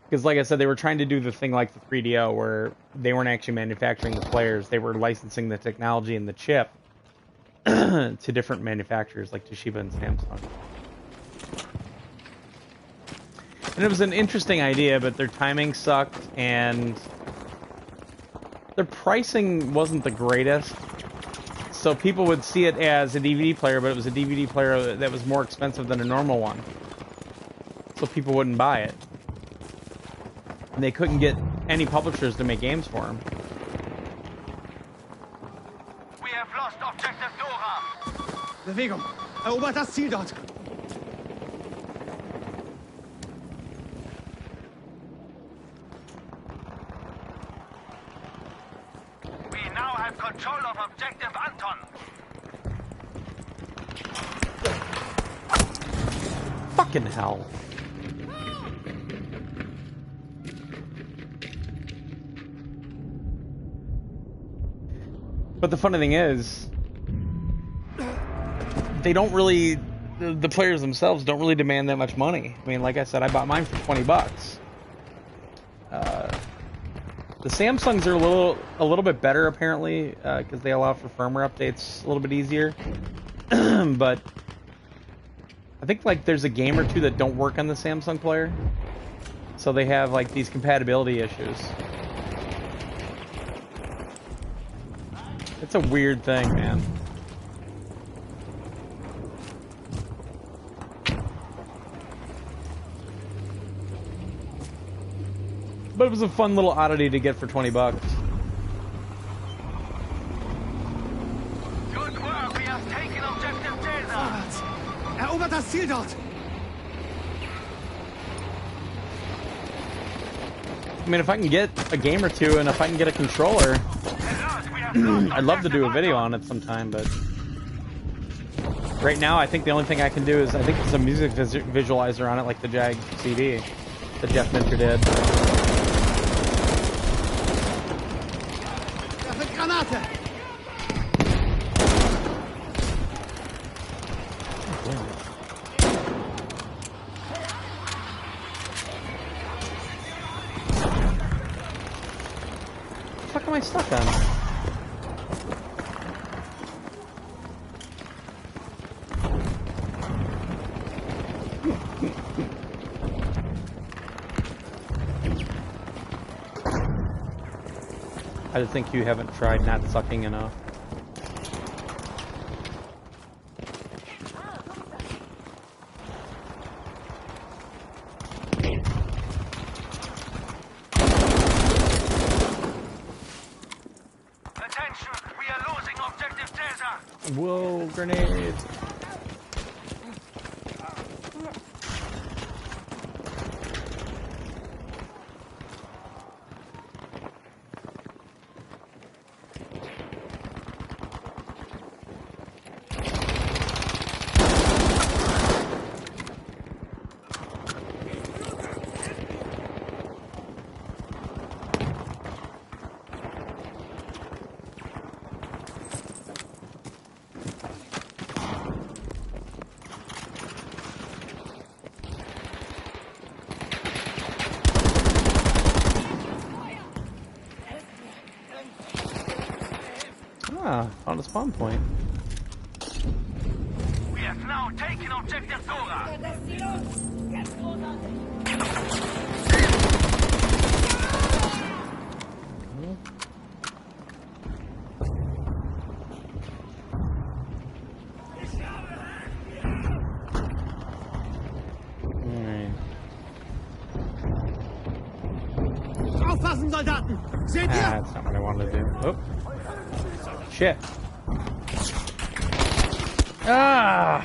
Because like I said, they were trying to do the thing like the 3DO where they weren't actually manufacturing the players. They were licensing the technology and the chip to different manufacturers like Toshiba and Samsung. And it was an interesting idea, but their timing sucked and their pricing wasn't the greatest. So people would see it as a DVD player, but it was a DVD player that was more expensive than a normal one. So people wouldn't buy it. And they couldn't get any publishers to make games for them.
We have lost objective Dora.
Bewegung! Erobert das Ziel dort!
We now have control of objective Anton.
Fucking hell. But the funny thing is, they don't really, the players themselves don't really demand that much money. I mean, like I said, I bought mine for $20. The Samsungs are a little bit better apparently, because they allow for firmware updates a little bit easier. But I think like there's a game or two that don't work on the Samsung player, so they have like these compatibility issues. It's a weird thing, man. But it was a fun little oddity to get for 20 bucks.
Good work, we have taken objective Caesar.
Vorwärts! Erobert das Ziel dort!
I mean, if I can get a game or two, and if I can get a controller, I'd love to do a video on it sometime, but right now I think the only thing I can do is, I think there's a music visualizer on it, like the Jag CD that Jeff Minter did.
Werfe Granate!
What the fuck am I stuck on? I just think you haven't tried not sucking enough.
Attention, we are losing objective Caesar.
Whoa, grenade! Ah, found a spawn point.
We have now taken objective Dora.
Alright.
Aufpassen, Soldaten! Seht
Ah,
ihr?
that's not what I wanted to do. Oh. Shit. Ah!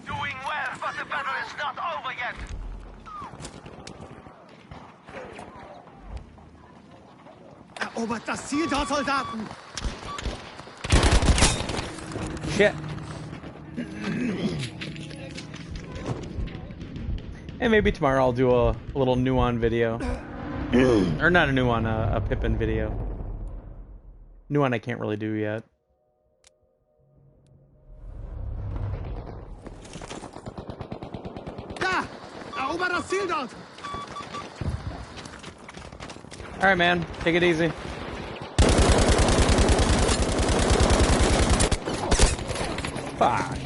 Doing well, but the battle is not over yet.
Erobert das Ziel dort, Soldaten!
Shit. And maybe tomorrow I'll do a little Nuon video. Or not a Nuon, a Pippin video. Nuon I can't really do yet.
Da! Erobert das Ziel dort!
Alright, man. Take it easy. Fuck.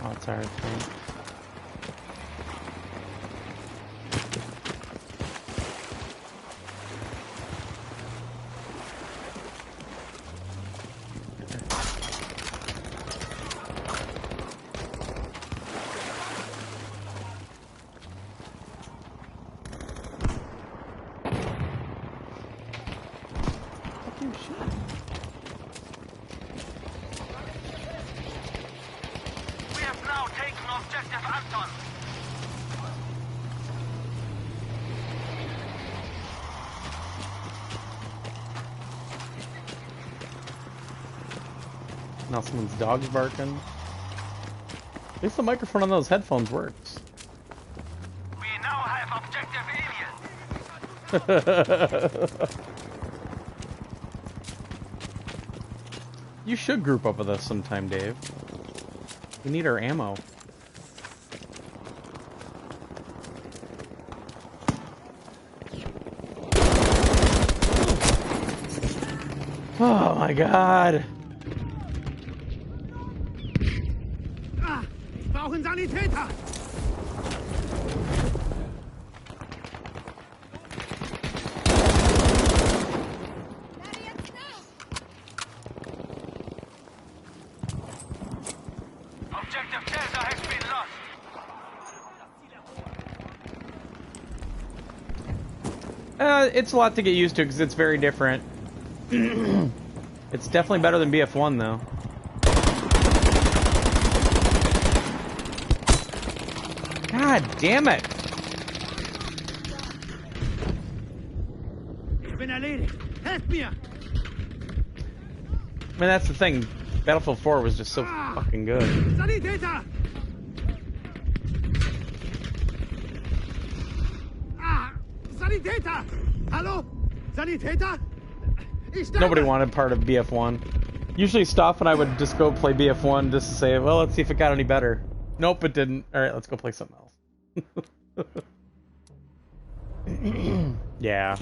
Oh, it's our thing.
We have now taken objective Anton.
Now someone's dog's barking. least the microphone on those headphones works.
We now have objective alien.
You should group up with us sometime, Dave. We need our ammo. Oh my god.
Ich brauche einen Sanitäter. Objective Delta has been lost.
It's a lot to get used to because it's very different. It's definitely better than BF1 though. God damn it!
Ich bin erledigt. Helft mir!
I mean, that's the thing. Battlefield 4 was just so fucking good.
Sanitäter! Sanitäter! Hallo? Sanitäter?
Nobody wanted part of BF1. Usually Stoff and I would just go play BF1 just to say, well, let's see if it got any better. Nope, it didn't. Alright, let's go play something else. Yeah.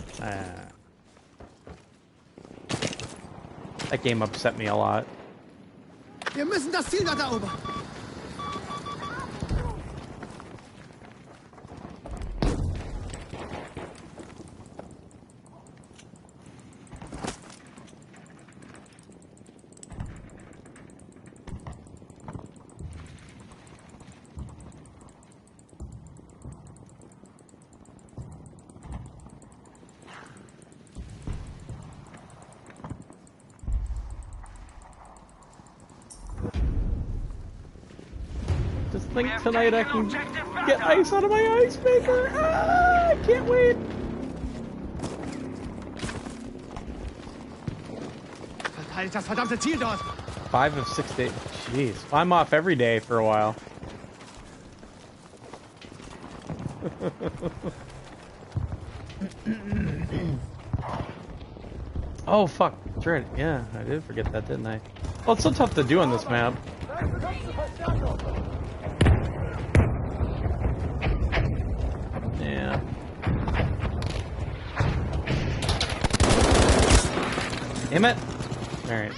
That game upset me a lot.
Wir müssen das Ziel dort erobern.
Just think tonight I can get ice out of my ice maker. Ah, I can't wait.
Verteidigt das verdammte Ziel dort.
5 of 6 days. Jeez. I'm off every day for a while. Oh, fuck. That's right. Yeah, I did forget that, didn't I? Well, it's so tough to do on this map. Yeah. Damn it. Alright.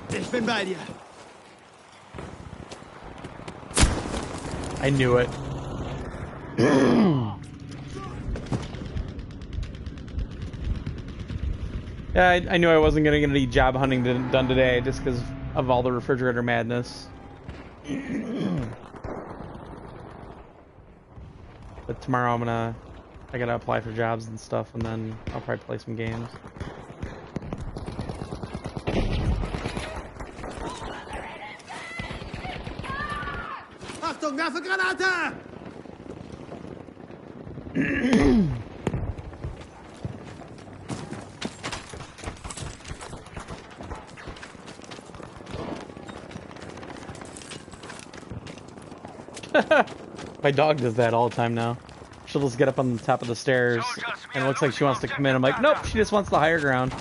Ich bin bei dir.
I knew it. Yeah, I knew I wasn't going to get any job hunting done today just because of all the refrigerator madness. But tomorrow I gotta apply for jobs and stuff, and then I'll probably play some games.
Achtung, werfe Granate!
My dog does that all the time now. She'll just get up on the top of the stairs, and it looks like she wants to come in. I'm like, nope, she just wants the higher ground.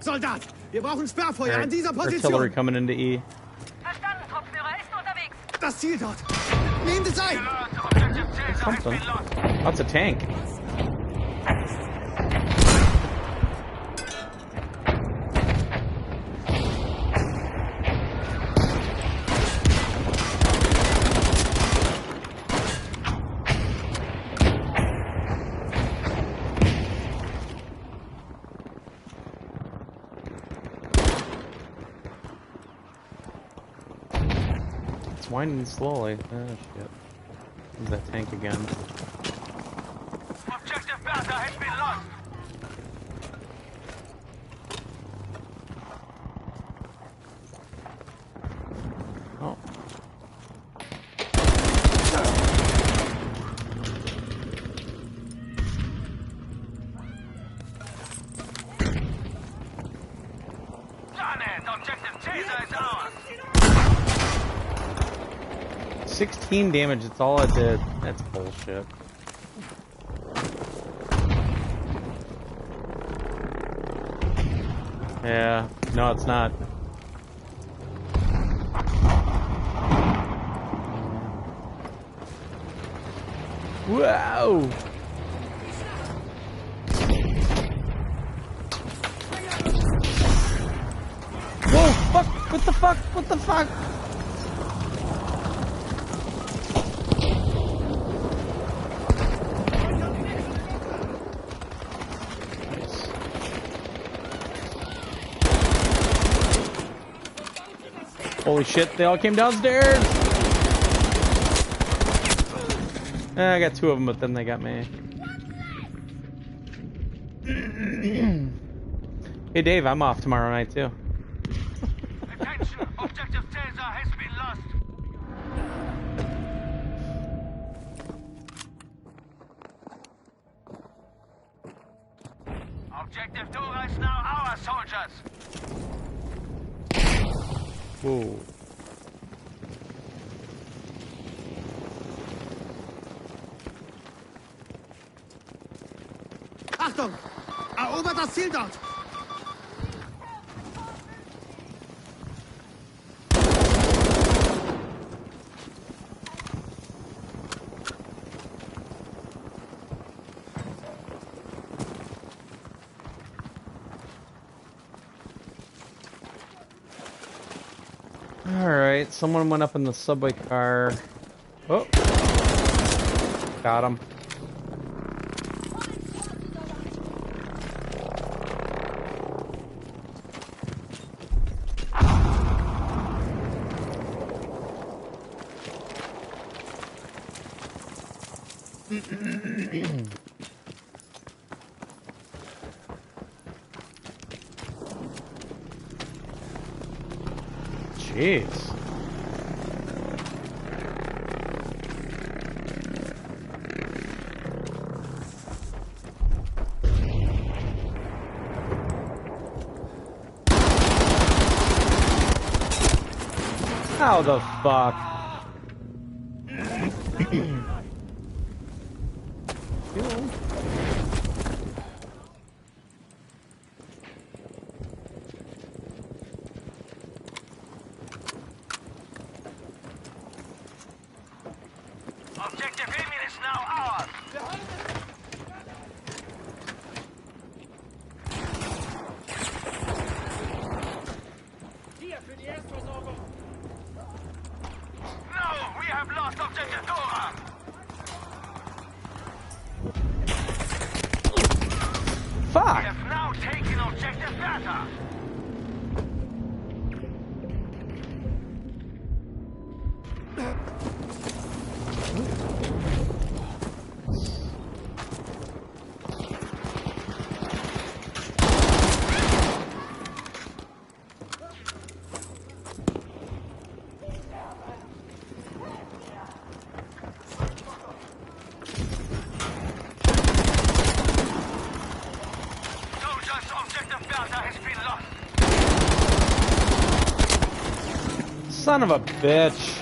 Soldat,
Wir brauchen Sperrfeuer an dieser
Artillery
Position.
coming into E.
Verstanden, Truppführer. Ist unterwegs.
Das Ziel dort. Nehmt es ein.
Alert, objective Caesar has
Something.
been lost.
That's a tank. It's winding slowly. Oh shit. There's that tank again.
Objective Bertha has been lost.
Oh.
Done it. Objective Caesar is ours.
16 damage, that's all it did. That's bullshit. Yeah, no, it's not. Wow! Whoa, fuck! What the fuck? What the fuck? Holy shit, they all came downstairs! I got two of them, but then they got me. Hey Dave, I'm off tomorrow night too.
Attention, objective Caesar has been lost. Objective Dora is now our soldiers.
Whoa.
Achtung! Erobert das Ziel dort.
Alright, someone went up in the subway car. Oh! Got him. Jeez. How the fuck?
Objective Emil is now ours. No, we have lost objective Dora. We
Fuck!
have now taken objective Bertha. Soldiers, objective Bertha has been lost.
Son of a bitch.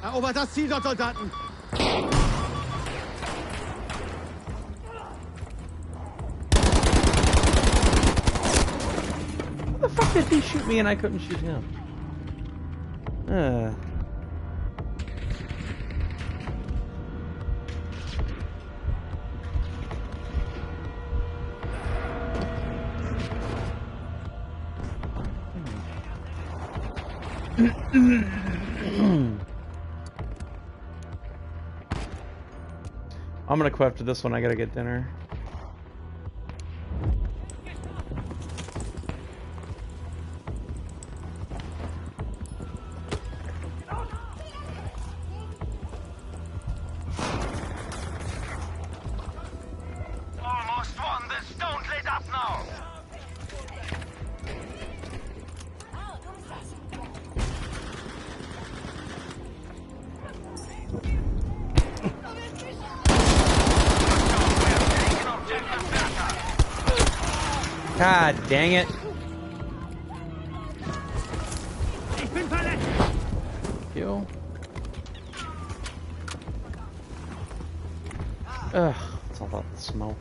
Erobert das Ziel dort, Soldaten!
How the fuck did he shoot me and I couldn't shoot him? I'm gonna quit after this one. I gotta get dinner.
Almost won this. Don't let up now.
God dang it.
Ich bin verletzt!
You. Ugh, it's all about the smoke.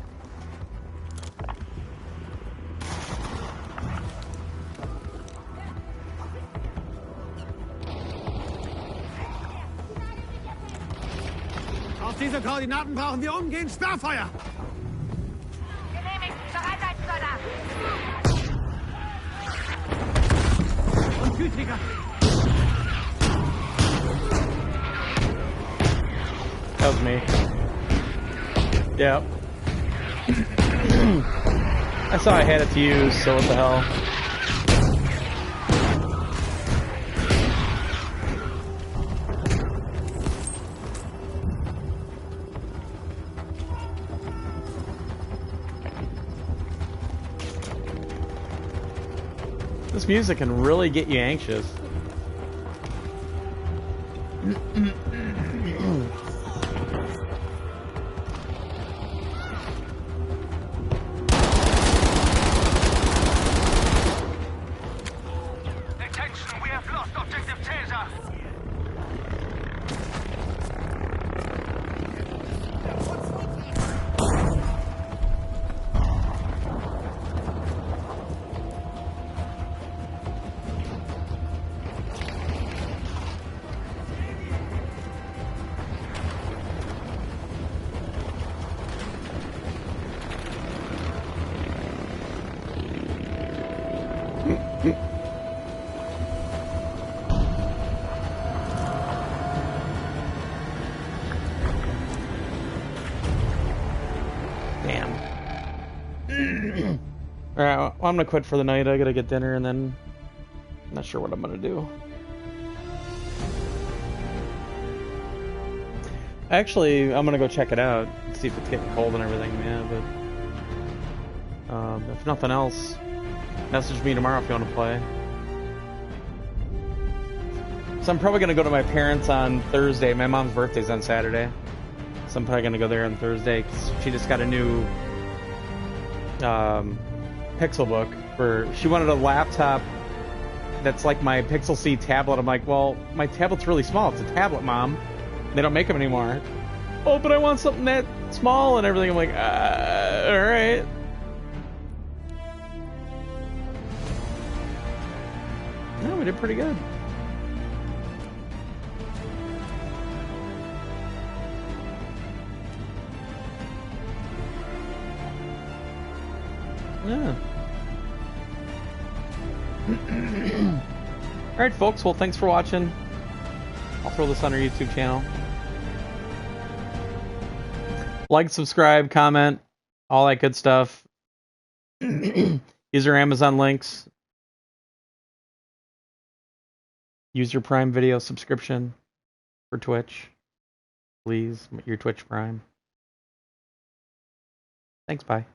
Auf diese Koordinaten brauchen wir umgehend Sperrfeuer!
Genehmigt. Bereit, Soldat.
Und gütiger!
That was me. Yep. I saw I had it to use, so what the hell. This music can really get you anxious.
Attention, we have lost objective Caesar.
Damn. Alright, well, I'm gonna quit for the night. I gotta get dinner and then I'm not sure what I'm gonna do. Actually, I'm gonna go check it out, see if it's getting cold and everything, yeah, but if nothing else, message me tomorrow if you want to play. So I'm probably gonna go to my parents on Thursday. My mom's birthday's on Saturday. So I'm probably gonna go there on Thursday because she just got a new Pixel book she wanted a laptop that's like my Pixel C tablet. I'm like, well, my tablet's really small. It's a tablet, Mom. They don't make them anymore. Oh, but I want something that small and everything. I'm like, all right. No, we did pretty good. Yeah. Alright, folks. Well, thanks for watching. I'll throw this on our YouTube channel. Like, subscribe, comment, all that good stuff. Use your Amazon links. Use your Prime Video subscription for Twitch. Please, your Twitch Prime. Thanks, bye.